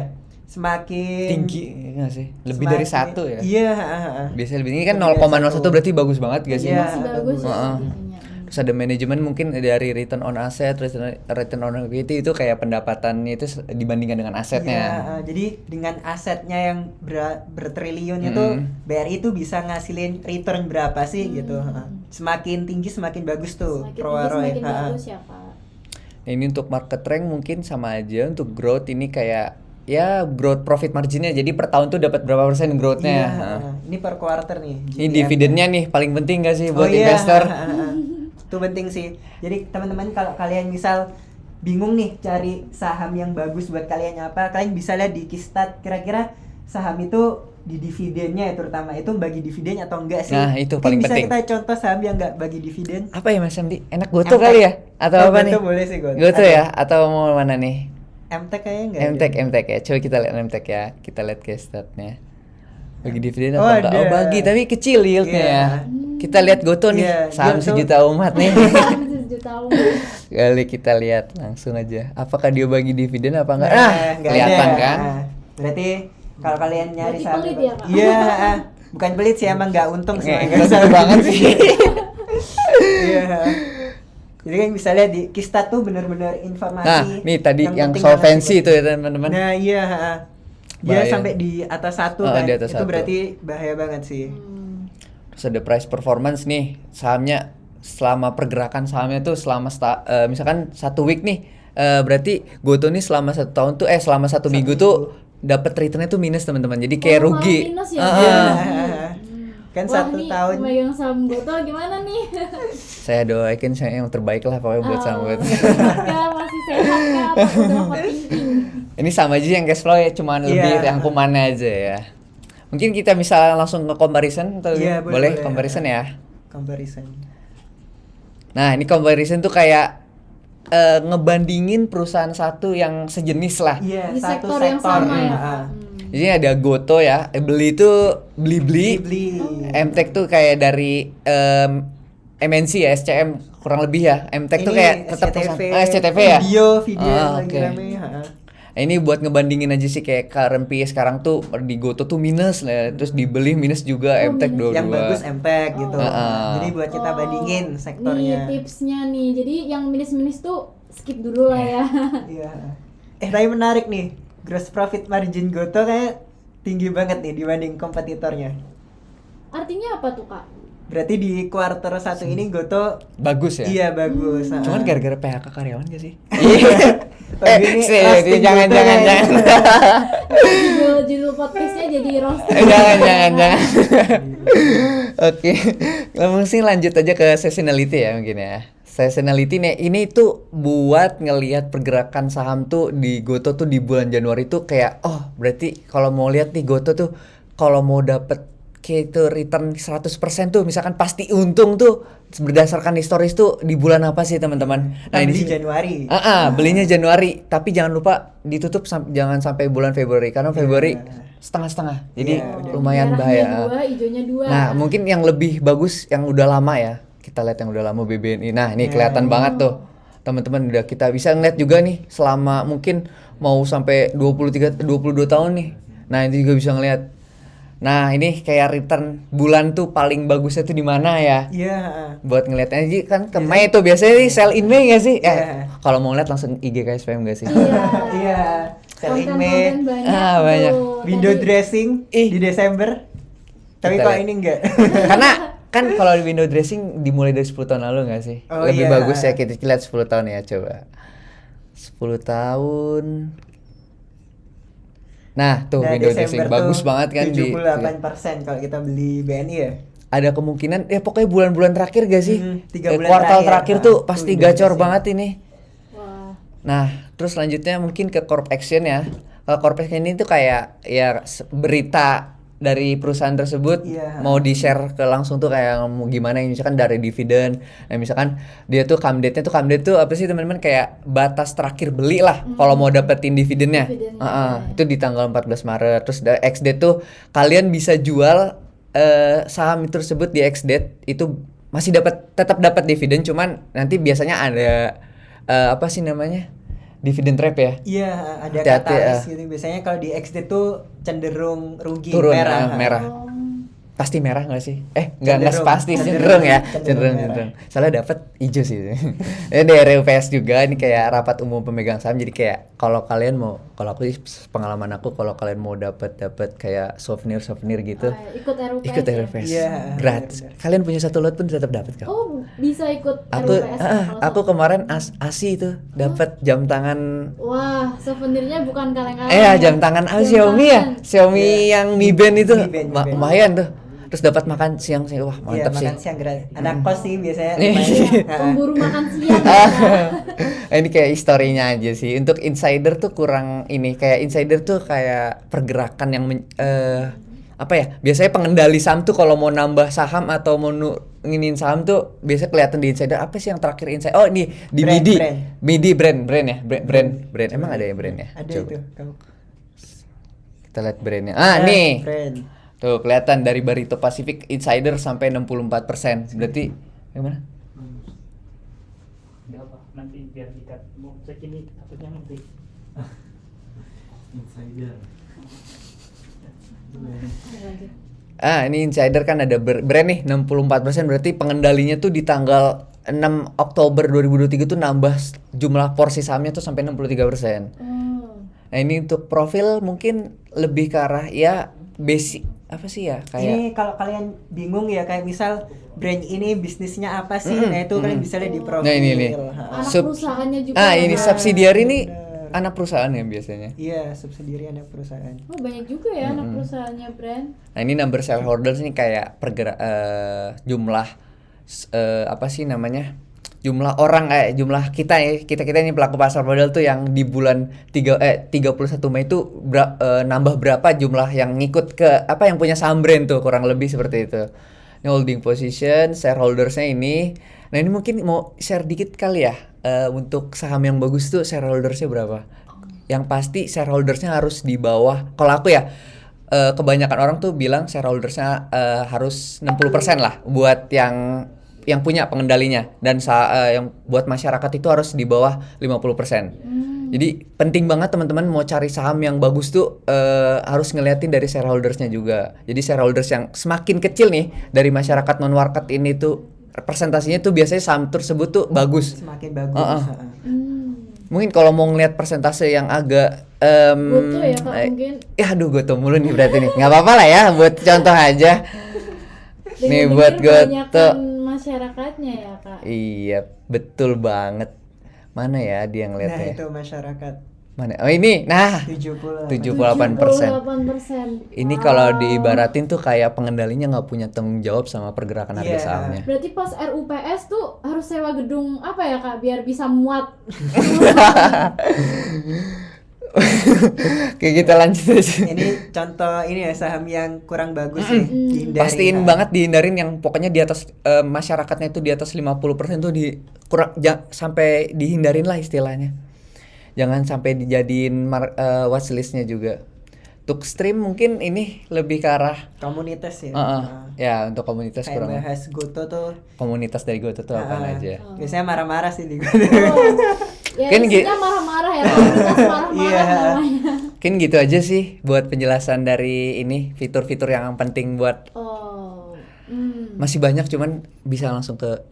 semakin Tinggi nggak sih? Lebih dari 1 ya? Iya. Biasanya lebih tinggi kan Lebih dari 0,01 berarti bagus banget gak sih? Iya. Masih bagus ya Heeh. segitunya. Terus ada manajemen mungkin dari return on asset, return on equity itu kayak pendapatannya itu dibandingkan dengan asetnya. Iya, jadi dengan asetnya yang bertriliun itu BRI itu bisa ngasilin return berapa sih gitu. Semakin tinggi semakin bagus tuh Semakin ROA. tinggi semakin bagus ya Pak. Nah, ini untuk market rank mungkin sama aja. Untuk growth ini kayak ya growth profit marginnya. Jadi per tahun tuh dapat berapa persen growthnya. Iya, ini per quarter nih. Ini GPM. dividennya nih paling penting gak sih buat Oh iya, investor? itu penting sih. Jadi teman-teman kalau kalian misal bingung nih cari saham yang bagus buat kalian apa, kalian bisa lihat di Kistat kira-kira saham itu di dividennya ya, terutama itu bagi dividen atau enggak sih. Nah, itu Mungkin paling bisa penting. kita contoh saham yang enggak bagi dividen. Apa ya Mas Hamdi? Enak Goto MTEK. kali ya? Atau Oh, apa Goto nih? boleh sih, Goto. Goto Ada. ya? Atau mau mana nih? MTEK kayaknya enggak. MTEK ya. Coba kita lihat MTEK ya. Kita lihat case statnya. Bagi dividen Oh, apa enggak? Oh, ada. bagi tapi kecil yieldnya Iya. ya. Kita lihat Goto nih, Iya, saham Goto. sejuta umat nih. Tahun. Kali kita lihat langsung aja. Apakah dia bagi dividen apa enggak? Nggak Kelihatan ada. kan? Berarti kalau kalian nyari Berarti saham pelit yang- ya, Kak? Iya, bukan pelit sih, emang nggak untung sih. Nggak seru banget sih. Iya. Jadi kan bisa lihat di Kistat tuh benar-benar informasi. Nah, nih tadi yang penting solvency banget itu ya teman-teman. Nah, iya. Dia Bahaya. sampai di atas 1 Oh, kan. di atas itu 1. berarti bahaya banget sih. Terus ada price performance nih, sahamnya selama pergerakan sahamnya tuh selama misalkan 1 week nih, berarti Goto nih selama 1 tahun tuh selama 1 minggu tuh dapat returnnya tuh minus teman-teman. Jadi kayak Oh, malah rugi. minus ya? Iya. Hmm. Kan Wah, 1 nih, tahun. pemegang saham Goto gimana nih? Saya doain saya yang terbaik lah pokoknya buat saham Goto. Kak, masih sehat kah? Apa udah overthinking? Ini sama aja yang cash flow ya, cuman Iya. lebih rangkumannya aja ya. Mungkin kita bisa langsung ke comparison atau Iya, boleh boleh. comparison ya. Comparison. Nah, ini comparison tuh kayak ngebandingin perusahaan satu yang sejenis lah. Iya, Di satu sektor yang sama ya. Heeh. Jadi ada Goto ya, beli itu beli. Beli. MTech tuh kayak dari MNC ya, SCM kurang lebih ya. MTech tuh Ini kayak tetap SCTV ya. Video Ah, lagi oke. rame. Heeh. Ini buat ngebandingin aja sih kayak current PE sekarang tuh di Goto tuh minus lah, terus dibeli minus juga MTech minus. dua-dua. Yang bagus MTech gitu. Heeh. Jadi buat kita bandingin Nih sektornya. tipsnya nih. Jadi yang minus-minus tuh skip dulu lah ya. Iya. Tapi menarik nih. Gross profit margin Goto kayak tinggi banget nih dibanding kompetitornya. Artinya apa tuh Kak? Berarti di kuarter 1 ini Goto Bagus ya. iya bagus. Heeh. Cuman gara-gara PHK karyawan gak sih? Tapi ini sih, roasting jangan Goto jangan ya. jangan. Judul podcastnya jadi roasting. jangan. Oke, langsung lanjut aja ke seasonality ya mungkin ya. Seasonality nih, ini tuh buat ngelihat pergerakan saham tuh di Goto tuh di bulan Januari tuh kayak berarti kalau mau lihat nih Goto tuh kalau mau dapet kayak itu return 100% tuh misalkan pasti untung tuh berdasarkan historis tuh di bulan apa sih teman-teman? Nah, di di sini- Januari. belinya Januari, tapi jangan lupa ditutup jangan sampai bulan Februari karena Februari setengah-setengah. Jadi Iya, udah. lumayan Merahnya bahaya. 2, hijaunya 2. Nah, mungkin yang lebih bagus yang udah lama ya. Kita lihat yang udah lama BBNI. Nah, ini Ya. kelihatan banget tuh. Teman-teman udah kita bisa ngeliat juga nih selama mungkin mau sampai 22 tahun nih. Nah, itu juga bisa ngeliat. Nah, ini kayak return bulan tuh paling bagusnya tuh di mana ya? Iya, heeh. Buat ngeliat aja kan ke Mei tuh biasanya nih sell in Mei gak sih? Iya. Kalau mau ngeliat langsung IG KSPM gak sih? Iya. Selling May, Konten-konten banyak banyak. tuh. window Tadi- dressing Ih. di Desember. Tapi Kita kok lihat. ini enggak. Karena kan kalau di window dressing dimulai dari 10 tahun lalu gak sih? Oh, Lebih iya. bagus ya kita lihat 10 tahun ya coba. 10 tahun. Nah, tuh Nah, window Desember dressing tuh bagus banget kan 78% kalau kita beli BNI ya. ada kemungkinan ya pokoknya bulan-bulan terakhir gak sih? 3 bulan Kuartal terakhir tuh tuh pasti window gacor dressing. banget ini. Wah. Nah, terus selanjutnya mungkin ke corp action ya. Kalau corp action ini tuh kayak ya berita dari perusahaan tersebut Iya. mau di-share ke langsung tuh kayak mau gimana misalkan dari dividen. Nah, misalkan dia tuh come date-nya tuh apa sih teman-teman kayak batas terakhir beli lah kalau mau dapetin dividennya. Dividennya, Itu di tanggal 14 Maret. Terus ex date tuh kalian bisa jual saham tersebut di ex date itu masih tetap dapat dividen cuman nanti biasanya ada apa sih namanya? Dividen trap ya. Iya, ada Hati-hati, katalis gitu. Biasanya kalau di XD tuh cenderung rugi, Turun merah. merah. Oh. Pasti merah nggak sih? Nggak Cenderung. pasti Cenderung. cenderung ya, Cenderung cenderung. Soalnya dapat hijau sih. Ini dari RUPS juga ini kayak rapat umum pemegang saham jadi kayak kalau kalian mau kalau aku sih pengalaman aku kalau kalian mau dapat kayak souvenir gitu Ikut RUPS. ikut ya? RUPS. Iya, Gratis. benar-benar. Kalian punya satu lot pun tetap dapat kok. Oh, bisa ikut Aku RUPS. aku kemarin ASI itu dapat jam tangan Wah, souvenirnya bukan kaleng-kaleng. jam tangan Jam Xiaomi ya. tangan. Xiaomi yang Mi Band itu Mi Band, Mi Band. lumayan tuh. Terus dapat makan siang sih. Wah, Iya, mantap sih. makan siang gratis. Anak kos sih biasanya. Iya. lumayan. Pemburu makan siang. ya. Ini kayak historinya aja sih. Untuk insider tuh kurang ini kayak insider tuh kayak pergerakan yang apa ya? Biasanya pengendali saham tuh kalau mau nambah saham atau mau nginin saham tuh biasa kelihatan di insider. Apa sih yang terakhir insider? Oh, ini di Brand, MIDI. brand. MIDI brand ya. Brand. Emang ada ya brandnya? Ada Coba. itu. Kamu. Kita lihat brandnya. Nih. Friend. Tuh kelihatan dari Barito Pacific Insider sampai 64%. Berarti yang mana? Enggak apa, nanti biar dikat. Mau cek ini takutnya nanti. Insider. Lanjut. Ini Insider kan ada brand nih 64% berarti pengendalinya tuh di tanggal 6 Oktober 2023 tuh nambah jumlah porsi sahamnya tuh sampai 63%. Oh. Nah, ini untuk profil mungkin lebih ke arah ya basic apa sih ya kayak Ini kalau kalian bingung ya kayak misal brand ini bisnisnya apa sih? Nah, itu kalian bisa lihat di profil. Nah, ini. Ha. Anak Sub- perusahaannya juga. ini ada. subsidiary ini Bener. anak perusahaan ya biasanya. Iya, subsidiary anak perusahaan. Oh, banyak juga ya anak perusahaannya brand. Nah, ini number shareholders ini kayak jumlah apa sih namanya? Jumlah orang jumlah kita ini pelaku pasar modal tuh yang di bulan 31 Mei itu nambah berapa jumlah yang ngikut ke apa yang punya saham brand tuh kurang lebih seperti itu. Ini holding position, shareholdersnya ini. Nah, ini mungkin mau share dikit kali ya. untuk saham yang bagus tuh shareholdersnya berapa. Yang pasti shareholdersnya harus di bawah, kalau aku ya kebanyakan orang tuh bilang shareholdersnya harus 60% lah buat yang punya pengendalinya, dan yang buat masyarakat itu harus di bawah 50%. Jadi penting banget teman-teman mau cari saham yang bagus tuh harus ngeliatin dari shareholdersnya juga. Jadi shareholders yang semakin kecil nih dari masyarakat non market ini tuh persentasinya tuh biasanya saham tersebut tuh bagus. Semakin bagus. Mungkin kalau mau ngeliat persentase yang agak Goto ya Kak mungkin. ya aduh goto mulu nih berarti nih. Nggak apa-apa lah ya buat contoh aja. Nih buat goto. Masyarakatnya ya Kak. Iya, betul banget. Mana ya dia Nah ngeliatnya? itu masyarakat Mana? Oh ini, nah 78. 78%. Ini kalau diibaratin tuh kayak pengendalinya nggak punya tanggung jawab sama pergerakan harga Iya. sahamnya. Berarti pas RUPS tuh harus sewa gedung apa ya Kak biar bisa muat. Kayak kita lanjut aja. Ini contoh ini ya saham yang kurang bagus nih dihindari. Pastiin banget dihindarin yang pokoknya di atas masyarakatnya itu di atas 50% tuh sampai dihindarin lah istilahnya. Jangan sampai dijadiin watchlistnya juga. Untuk stream mungkin ini lebih ke arah Komunitas ya. ya untuk komunitas Kayak kurang. bahas Goto tuh Komunitas dari Goto tuh apa aja? biasanya marah-marah sih di Goto. Ya Kan isinya marah-marah ya komunitas marah-marah Iya. namanya. Mungkin gitu aja sih buat penjelasan dari ini fitur-fitur yang penting buat Oh. masih banyak cuman bisa langsung ke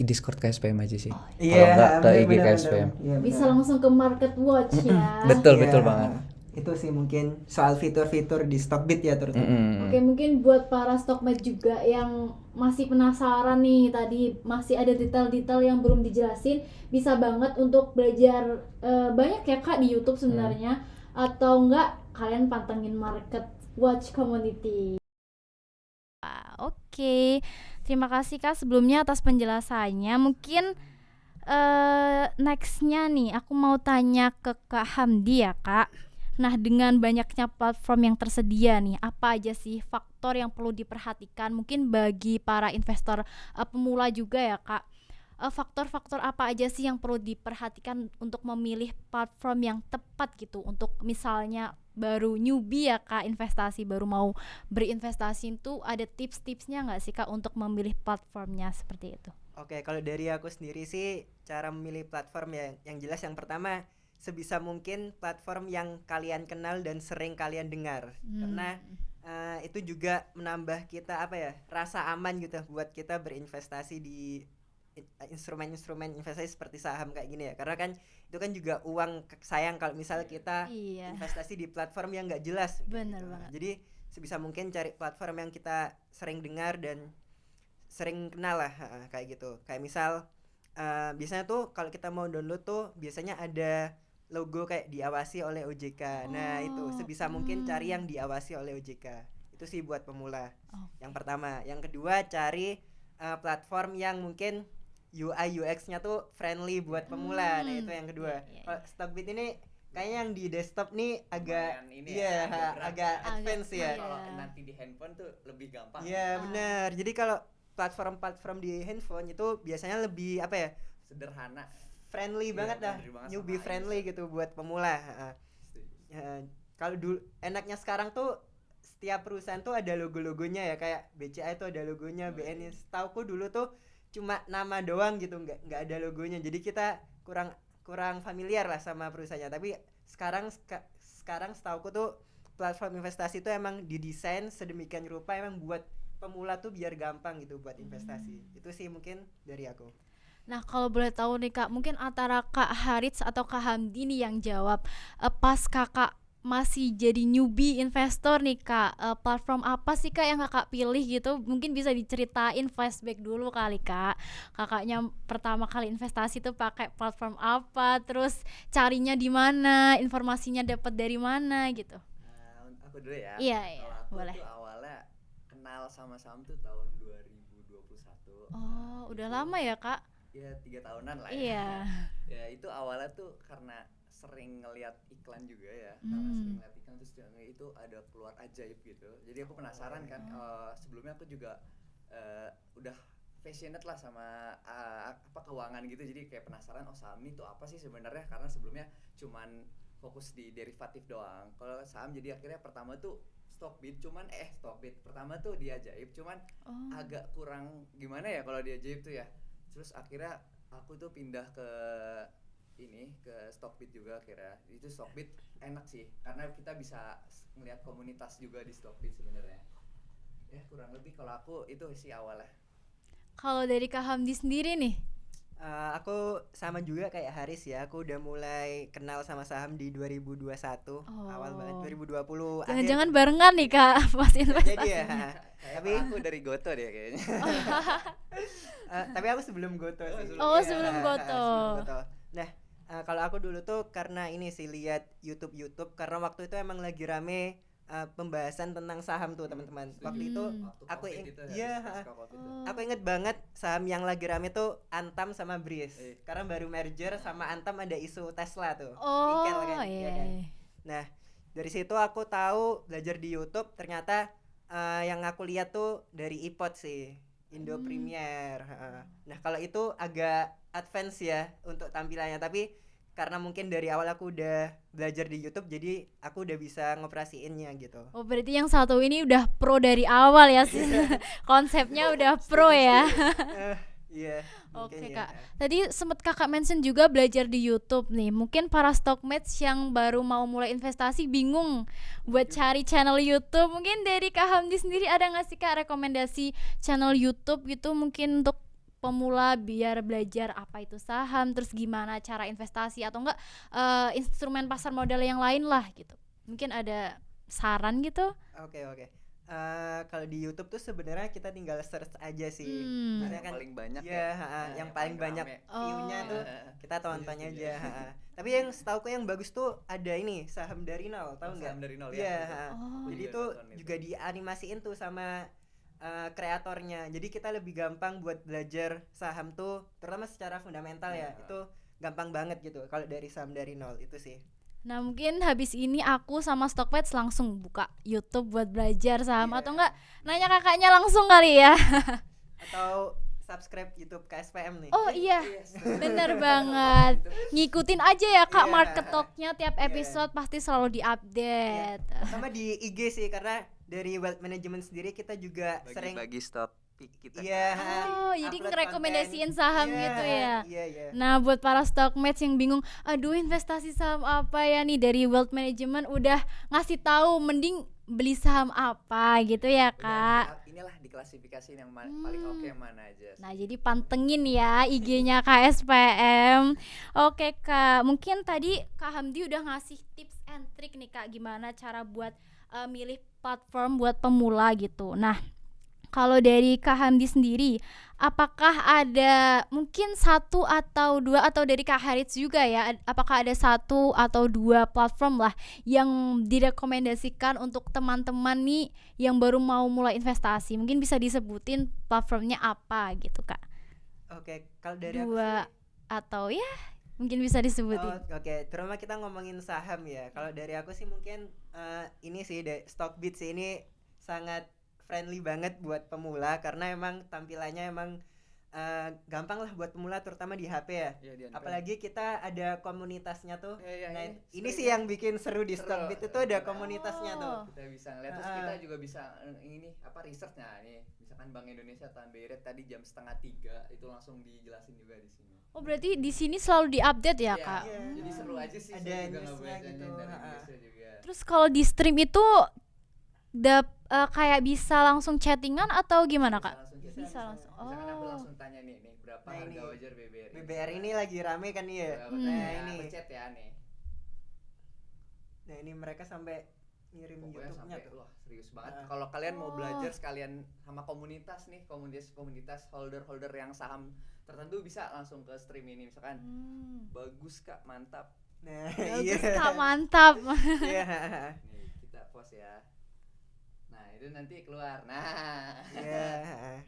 Discord KSPM aja sih. Iya, Kalau enggak ke IG bener-bener. KSPM. Iya, Bisa bener. langsung ke Market Watch ya. Betul Iya. betul banget. Itu sih mungkin soal fitur-fitur di Stockbit ya terutama. Oke, mungkin buat para stockmate juga yang masih penasaran nih, tadi masih ada detail-detail yang belum dijelasin, bisa banget untuk belajar banyak ya Kak di YouTube sebenarnya, atau enggak kalian pantengin Market Watch Community. Oke, terima kasih Kak sebelumnya atas penjelasannya. Mungkin nextnya nih aku mau tanya ke Kak Hamdi ya Kak. Nah, dengan banyaknya platform yang tersedia nih, apa aja sih faktor yang perlu diperhatikan mungkin bagi para investor pemula juga ya Kak? Faktor-faktor apa aja sih yang perlu diperhatikan untuk memilih platform yang tepat gitu, untuk misalnya baru newbie ya Kak, investasi baru mau berinvestasi itu ada tips-tipsnya nggak sih Kak untuk memilih platformnya seperti itu? Oke, kalau dari aku sendiri sih cara memilih platform yang jelas yang pertama sebisa mungkin platform yang kalian kenal dan sering kalian dengar. Karena itu juga menambah kita rasa aman gitu buat kita berinvestasi di instrumen-instrumen investasi seperti saham kayak gini ya. Karena kan itu kan juga uang sayang kalau misal kita investasi di platform yang nggak jelas. Bener gitu. banget. Jadi sebisa mungkin cari platform yang kita sering dengar dan sering kenal lah kayak gitu. Kayak misal biasanya tuh kalau kita mau download tuh biasanya ada logo kayak diawasi oleh OJK. Nah itu sebisa mungkin cari yang diawasi oleh OJK. Itu sih buat pemula. Yang pertama. Yang kedua cari platform yang mungkin UI UX-nya tuh friendly buat pemula. Nah itu yang kedua. Kalau Stockbit ini kayaknya yang di desktop nih agak agak advance ya. Kalau nanti di handphone tuh lebih gampang. Iya benar. Jadi kalau platform-platform di handphone itu biasanya lebih Sederhana. friendly banget dah, newbie friendly gitu buat pemula. Kalau dulu enaknya sekarang tuh setiap perusahaan tuh ada logo-logonya ya, kayak BCA itu ada logonya, BNI setauku dulu tuh cuma nama doang gitu, nggak ada logonya. Jadi kita kurang familiar lah sama perusahaannya. Tapi sekarang setauku tuh platform investasi itu emang didesain sedemikian rupa emang buat pemula tuh biar gampang gitu buat investasi. Itu sih mungkin dari aku. Nah, kalau boleh tahu nih Kak, mungkin antara Kak Harits atau Kak Hamdi nih yang jawab, pas Kakak masih jadi newbie investor nih Kak, platform apa sih Kak yang Kakak pilih gitu? Mungkin bisa diceritain flashback dulu kali Kak. Kakaknya pertama kali investasi tuh pakai platform apa, terus carinya di mana, informasinya dapat dari mana gitu. Aku dulu ya. Iya, Kalau aku boleh. tuh awalnya kenal sama saham tuh tahun 2021. Oh, udah lama ya Kak? Ya 3 tahunan lah ya. Iya. Ya itu awalnya tuh karena sering ngeliat iklan juga ya. Karena sering ngeliat iklan terus itu ada keluar ajaib gitu. Jadi aku penasaran kan. Sebelumnya aku juga udah passionate lah sama apa keuangan gitu, jadi kayak penasaran saham ini tuh apa sih sebenarnya, karena sebelumnya cuman fokus di derivatif doang. Kalau saham jadi akhirnya pertama tuh Stockbit pertama tuh di Ajaib, cuman agak kurang gimana ya kalau di Ajaib tuh ya. Terus akhirnya aku tuh pindah ke Stockbit juga akhirnya. Itu Stockbit enak sih karena kita bisa melihat komunitas juga di Stockbit sebenarnya. Ya kurang lebih kalau aku itu sih awalnya. Kalau dari Kak Hamdi sendiri nih, Aku sama juga kayak Haris ya. Aku udah mulai kenal sama saham di 2021, awal banget 2020. jangan-jangan barengan nih Kak pas investasi. Jadi ya. Tapi aku dari Goto deh kayaknya. Tapi aku sebelum Goto sih. Sebelum Goto. Nah, kalau aku dulu tuh karena ini sih lihat YouTube karena waktu itu emang lagi rame pembahasan tentang saham tuh teman-teman. Waktu itu aku aku inget banget saham yang lagi rame tuh Antam sama Breeze. Karena baru merger sama Antam ada isu Tesla tuh. Nikel kan. Iya. Ya kan? Nah, dari situ aku tahu belajar di YouTube ternyata yang aku lihat tuh dari iPod sih, Indo Premier. Nah, kalau itu agak advance ya untuk tampilannya, tapi karena mungkin dari awal aku udah belajar di YouTube jadi aku udah bisa ngoperasiinnya gitu. Oh berarti yang satu ini udah pro dari awal ya sih. Konsepnya udah pro ya. Iya. Oke Kak, tadi sempat Kakak mention juga belajar di YouTube nih. Mungkin para stockmates yang baru mau mulai investasi bingung buat cari channel YouTube. Mungkin dari Kak Hamdi sendiri ada nggak sih Kak rekomendasi channel YouTube gitu mungkin untuk pemula biar belajar apa itu saham, terus gimana cara investasi atau enggak instrumen pasar modal yang lain lah gitu. Mungkin ada saran gitu? Oke. Kalau di YouTube tuh sebenarnya kita tinggal search aja sih. Yang paling banyak yang paling banyak view-nya tuh kita tontonnya aja. Tapi yang setauku yang bagus tuh ada ini saham dari nol, tahu nggak? Saham dari nol ya. Jadi juga tuh nonton juga dianimasiin tuh sama kreatornya. Jadi kita lebih gampang buat belajar saham tuh, terutama secara fundamental ya. Itu gampang banget gitu kalau dari saham dari nol itu sih. Nah mungkin habis ini aku sama Stockmates langsung buka YouTube buat belajar saham atau enggak nanya kakaknya langsung kali ya. Atau subscribe YouTube KSPM nih. Oh iya, bener banget. Ngikutin aja ya Kak Market Talk-nya tiap episode pasti selalu diupdate. Sama di IG sih karena dari wealth management sendiri kita juga sering bagi stock kita. Jadi ngerekomendasiin saham gitu ya. Iya. Nah buat para stockmates yang bingung, aduh investasi saham apa ya nih, dari wealth management udah ngasih tahu mending beli saham apa gitu ya Kak. Inilah diklasifikasi yang paling oke yang mana aja. Nah jadi pantengin ya IG-nya KSPM. Oke Kak, mungkin tadi Kak Hamdi udah ngasih tips and trick nih Kak, gimana cara buat milih platform buat pemula gitu. Nah kalau dari Kak Hamdi sendiri, apakah ada mungkin satu atau dua, atau dari Kak Haris juga ya, apakah ada satu atau dua platform lah yang direkomendasikan untuk teman-teman nih yang baru mau mulai investasi? Mungkin bisa disebutin platformnya apa gitu Kak? Oke, kalau dari dua aku sih, atau ya mungkin bisa disebutin. Oke, terutama kita ngomongin saham ya. Kalau dari aku sih mungkin ini sih Stockbit sih, ini sangat friendly banget buat pemula karena emang tampilannya emang gampang lah buat pemula terutama di HP ya. Apalagi kita ada komunitasnya tuh. Ini sih yang bikin seru di Stockbit itu ada komunitasnya tuh. Kita bisa ngeliat, terus kita juga bisa ini apa researchnya nih. Misalkan Bank Indonesia Tahan BI Rate tadi jam 2:30 itu langsung dijelasin juga di sini. Oh berarti di sini selalu diupdate ya Kak? Jadi seru aja sih. Ada newsnya gitu. Dari Indonesia juga. Terus kalau di stream itu kayak bisa langsung chattingan atau gimana Kak? Bisa langsung. Misalkan aku langsung tanya nih berapa harga wajar BBRI. BBRI ini lagi rame kan ya. Ini chat ya nih. Nah ini mereka sampai ngirim YouTube-nya tuh. Wah serius banget. Kalau kalian mau belajar sekalian sama komunitas nih, komunitas holder yang saham tertentu, bisa langsung ke stream ini misalkan. Bagus Kak, mantap. Nah, bagus Kak, mantap. Iya. Nih kita post ya. Nah itu nanti keluar.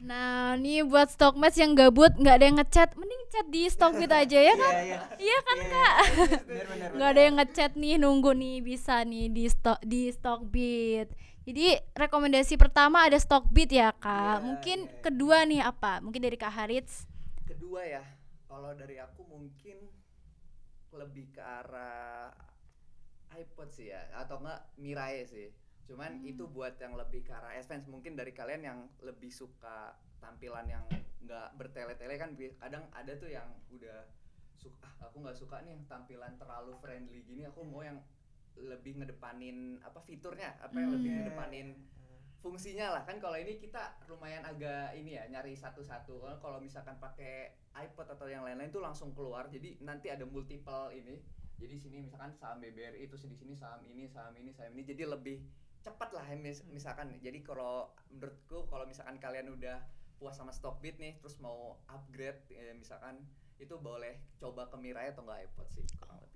Nah nih buat stockmates yang gabut nggak ada yang ngechat, mending chat di Stockbit aja ya kan? Iya kan Kak? Bener. Nggak ada yang ngechat nih, nunggu nih bisa nih di Stockbit. Jadi rekomendasi pertama ada Stockbit ya Kak. Iya, Mungkin iya. kedua nih apa? Mungkin dari Kak Harits. Kedua ya, kalau dari aku mungkin lebih ke arah iPod sih ya, atau enggak Mirai sih. Cuman itu buat yang lebih ke arah advance. Mungkin dari kalian yang lebih suka tampilan yang nggak bertele-tele kan kadang ada tuh yang udah aku nggak suka nih yang tampilan terlalu friendly gini, aku mau yang lebih ngedepanin apa fiturnya, apa yang lebih ngedepanin fungsinya lah. Kan kalau ini kita lumayan agak ini ya, nyari satu-satu. Kalau misalkan pakai iPod atau yang lain-lain tuh langsung keluar, jadi nanti ada multiple ini. Jadi sini misalkan saham BBRI, itu di sini saham ini, jadi lebih cepat lah misalkan. Jadi kalau menurutku kalau misalkan kalian udah puas sama Stockbit nih, terus mau upgrade misalkan, itu boleh coba ke Mirai atau enggak iPod sih kurang lebih.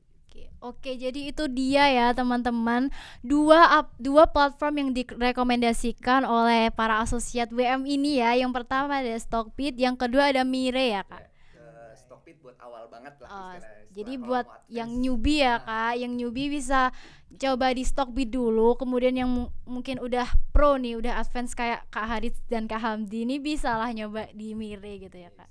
Oke, jadi itu dia ya teman-teman, dua platform yang direkomendasikan oleh para asosiat WM ini ya. Yang pertama ada Stockbit, yang kedua ada Mirai ya Kak. Stockbit buat awal banget lah Oh, istilahnya. jadi Setelah buat kalau mau yang advance, newbie ya nah, Kak, yang newbie bisa coba di Stockbit dulu, kemudian yang mungkin udah pro nih, udah advance kayak Kak Harits dan Kak Hamdi ini bisa lah nyoba di Mirai gitu ya Kak.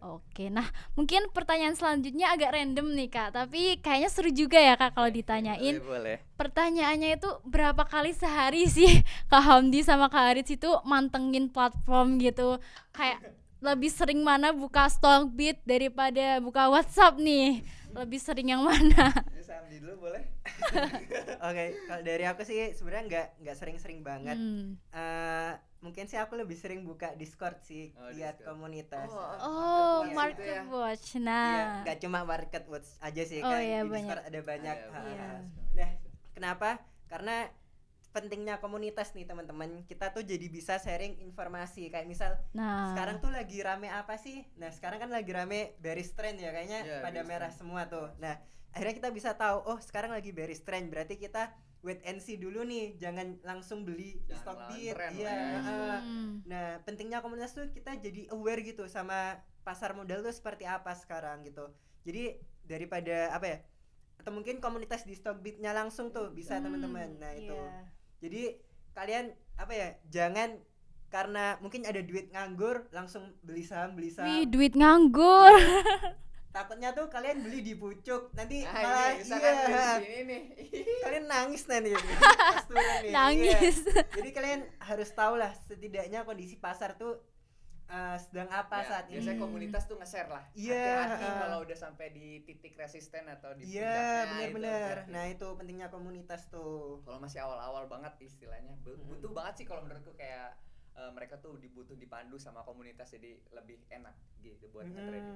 Oke, nah mungkin pertanyaan selanjutnya agak random nih Kak, tapi kayaknya seru juga ya Kak kalau ditanyain. boleh. Pertanyaannya itu berapa kali sehari sih Kak Hamdi sama Kak Harits itu mantengin platform gitu? Kayak lebih sering mana buka Stockbit daripada buka WhatsApp nih? Lebih sering yang mana? Samdi dulu boleh? Oke, kalau dari aku sih sebenarnya nggak sering-sering banget. Mungkin sih aku lebih sering buka Discord sih, lihat Discord. komunitas. Oh, Iya, Market gitu ya. Watch. Iya, Nah, nggak cuma Market Watch aja sih, Oh kan iya, di Discord banyak. ada banyak. Ada Ha. Iya. Nah, kenapa? Karena pentingnya komunitas nih teman-teman. Kita tuh jadi bisa sharing informasi. Kayak misal nah. sekarang tuh lagi rame apa sih? Nah, sekarang kan lagi rame bearish trend ya, kayaknya Iya, pada bearish merah trend. semua tuh. Nah, akhirnya kita bisa tahu, oh sekarang lagi bearish trend, berarti kita wait and see dulu nih, jangan langsung beli di Jangan Stockbit. lawan tren Iya, lah ya. heeh. Hmm. Nah, pentingnya komunitas tuh kita jadi aware gitu sama pasar modal tuh seperti apa sekarang gitu. Jadi daripada apa ya? Atau mungkin komunitas di Stockbit-nya langsung tuh bisa teman-teman. Nah, itu. Iya. Jadi kalian apa ya? Jangan karena mungkin ada duit nganggur langsung beli saham. Wih, duit nganggur. Takutnya tuh kalian beli di pucuk, nanti Ah, malah ini misalkan iya, dari sini nih. kalian nangis nanti pas turun nih. Nangis. Iya. Jadi kalian harus tahu lah setidaknya kondisi pasar tuh sedang apa Ya, saat ini. biasanya komunitas tuh nge-share lah. Iya, Hati-hati heeh. kalau udah sampai di titik resisten atau di Iya, puncaknya, benar-benar. itu Nah, itu pentingnya komunitas tuh. kalau masih awal-awal banget istilahnya butuh banget sih kalau menurutku, kayak mereka tuh dibutuh dipandu sama komunitas, jadi lebih enak gitu buat nge-trading.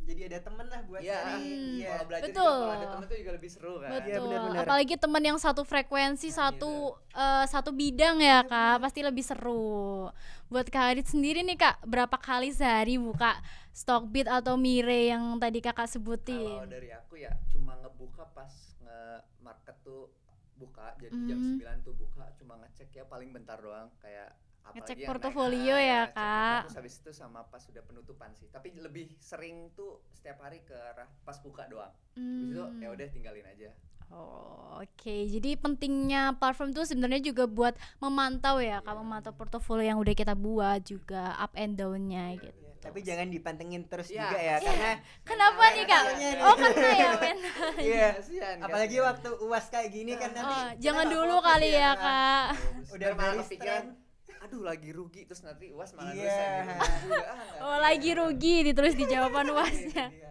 Jadi ada temen lah buat Iya, sharing. Iya. kalau belajar Betul. juga kalau ada temen tuh juga lebih seru kan. Iya, Betul. benar-benar. Apalagi teman yang satu frekuensi, satu bidang ya Kak, pasti lebih seru. Buat Kak Adit sendiri nih Kak, berapa kali sehari buka Stockbit atau Mirai yang tadi Kakak sebutin? Kalau dari aku ya cuma ngebuka pas nge-market tuh buka, jadi jam 9 tuh buka, cuma ngecek ya paling bentar doang, kayak Ngecek apalagi yang portofolio naik, ya, ngecek Kak. terus habis itu sama pas sudah penutupan sih, tapi lebih sering tuh setiap hari ke arah pas buka doang. Habis itu ya udah tinggalin aja. Oh, oke. Jadi pentingnya platform tuh sebenarnya juga buat memantau ya, Kak, memantau portofolio yang udah kita buat juga up and down-nya gitu. Iya, tapi jangan dipantengin terus Iya. juga ya, karena Kenapa nih Kak? Mentalnya nih. Oh, karena ya men. iya, Kasihan, apalagi kasihan. waktu UAS kayak gini kan nanti Oh, kita jangan nggak dulu fokus kali ya Kak. Udah Ntar malah bearish kepikiran, trend. aduh lagi rugi, terus nanti UAS malah Iya. dosa gitu juga. Nggak Oh, bisa. lagi rugi ditulis di jawaban UASnya. Iya.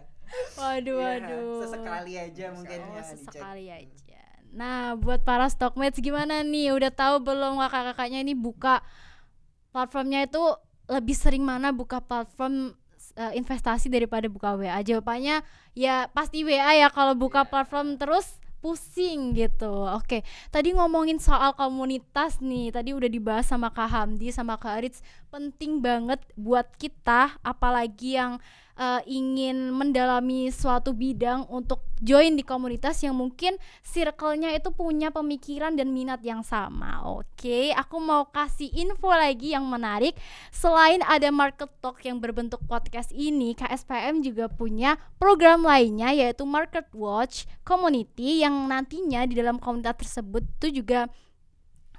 Waduh, Iya, waduh. sesekali aja mungkin Oh, ya dicek. sesekali aja. Nah, buat para stockmates gimana nih? Udah tahu belum kakak-kakaknya ini buka platformnya itu lebih sering mana buka platform investasi daripada buka WA? Jawabannya ya pasti WA ya, kalau buka Iya. platform terus pusing gitu. Oke, tadi ngomongin soal komunitas nih. Tadi udah dibahas sama Kak Hamdi sama Kak Arits. Penting banget buat kita, apalagi yang ingin mendalami suatu bidang, untuk join di komunitas yang mungkin circle-nya itu punya pemikiran dan minat yang sama. Oke, aku mau kasih info lagi yang menarik. Selain ada Market Talk yang berbentuk podcast ini, KSPM juga punya program lainnya, yaitu Market Watch Community, yang nantinya di dalam komunitas tersebut itu juga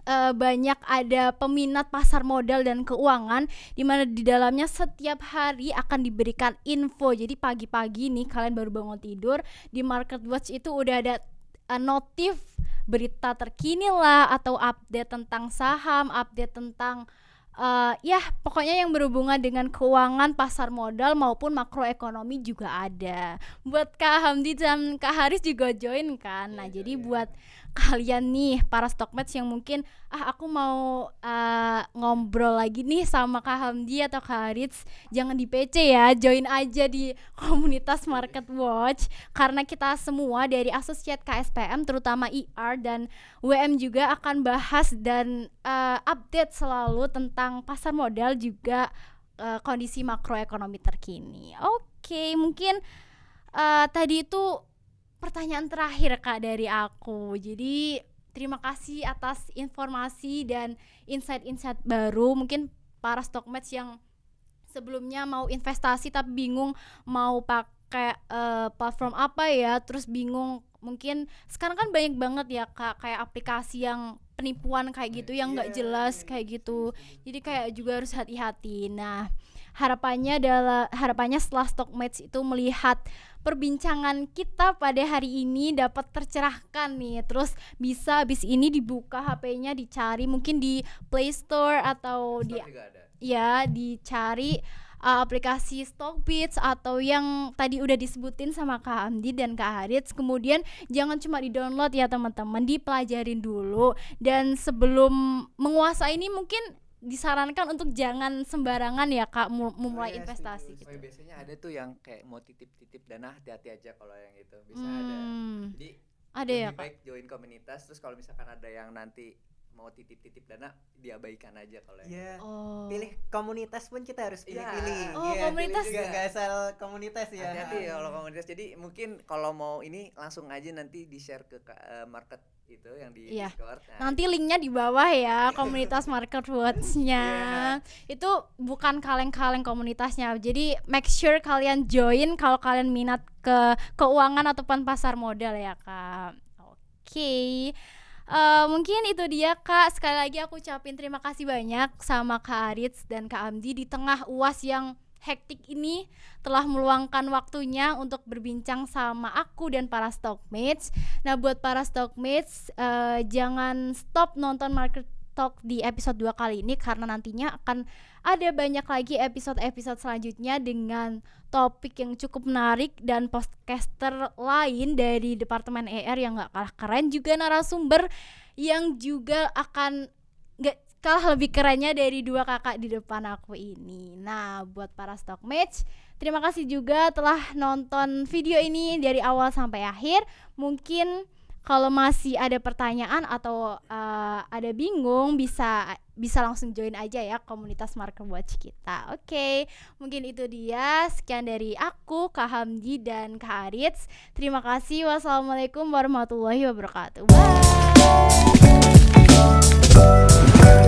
banyak ada peminat pasar modal dan keuangan, di mana di dalamnya setiap hari akan diberikan info. Jadi pagi-pagi nih kalian baru bangun tidur, di MarketWatch itu udah ada notif berita terkini lah, atau update tentang saham, update tentang ya pokoknya yang berhubungan dengan keuangan pasar modal maupun makroekonomi juga ada. Buat Kak Hamdi dan Kak Haris juga join kan. Nah jadi buat kalian nih para stockmates yang mungkin aku mau ngobrol lagi nih sama Kak Hamdi atau Kak Haris, jangan di PC ya, join aja di komunitas MarketWatch, karena kita semua dari Associate KSPM terutama IR dan WM juga akan bahas dan update selalu tentang pasar modal juga kondisi makroekonomi terkini. Oke, mungkin tadi itu pertanyaan terakhir Kak dari aku. Jadi terima kasih atas informasi dan insight-insight baru. Mungkin para stockmates yang sebelumnya mau investasi tapi bingung mau pakai platform apa ya, terus bingung, mungkin sekarang kan banyak banget ya Kak kayak aplikasi yang penipuan kayak gitu yang nggak jelas kayak gitu. Jadi kayak juga harus hati-hati. Nah, harapannya setelah stockmates itu melihat perbincangan kita pada hari ini dapat tercerahkan nih, terus bisa habis ini dibuka HP-nya, dicari mungkin di Play Store atau di juga ada. ya dicari aplikasi Stockbits atau yang tadi udah disebutin sama Kak Hamdi dan Kak Haris. Kemudian jangan cuma di-download ya teman-teman, dipelajarin dulu, dan sebelum menguasai ini mungkin disarankan untuk jangan sembarangan ya Kak memulai investasi gitu. Biasanya ada tuh yang kayak mau titip dana, hati-hati aja kalau yang itu bisa ada. Jadi Ada ya lebih Kak. baik join komunitas, terus kalau misalkan ada yang nanti mau titip dana, diabaikan aja kalau yang Ya, Oh. pilih komunitas pun kita harus Iya. pilih-pilih. Oh, Iya, komunitas. pilih juga, nggak asal komunitas ya. hati-hati ya kalau komunitas. Jadi mungkin kalau mau ini langsung aja nanti di-share ke market itu yang di Iya. Discord. Nah, Nanti linknya di bawah ya, komunitas MarketWatch-nya. Itu bukan kaleng-kaleng komunitasnya. Jadi make sure kalian join kalau kalian minat ke keuangan ataupun pasar modal ya Kak. Oke. Mungkin itu dia Kak. Sekali lagi aku ucapin terima kasih banyak sama Kak Haris dan Kak Hamdi di tengah UAS yang hektik ini telah meluangkan waktunya untuk berbincang sama aku dan para stockmates. Nah, buat para stockmates jangan stop nonton Market Talk di episode 2 kali ini, karena nantinya akan ada banyak lagi episode-episode selanjutnya dengan topik yang cukup menarik dan podcaster lain dari Departemen ER yang gak kalah keren, juga narasumber yang juga akan gak kalah lebih kerennya dari dua kakak di depan aku ini. Nah, buat para stockmates, terima kasih juga telah nonton video ini dari awal sampai akhir. Mungkin kalau masih ada pertanyaan atau ada bingung, bisa langsung join aja ya komunitas MarketWatch kita. Oke, mungkin itu dia. Sekian dari aku, Kak Hamdi dan Kak Haris. Terima kasih. Wassalamualaikum warahmatullahi wabarakatuh.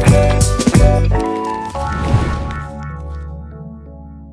Bye.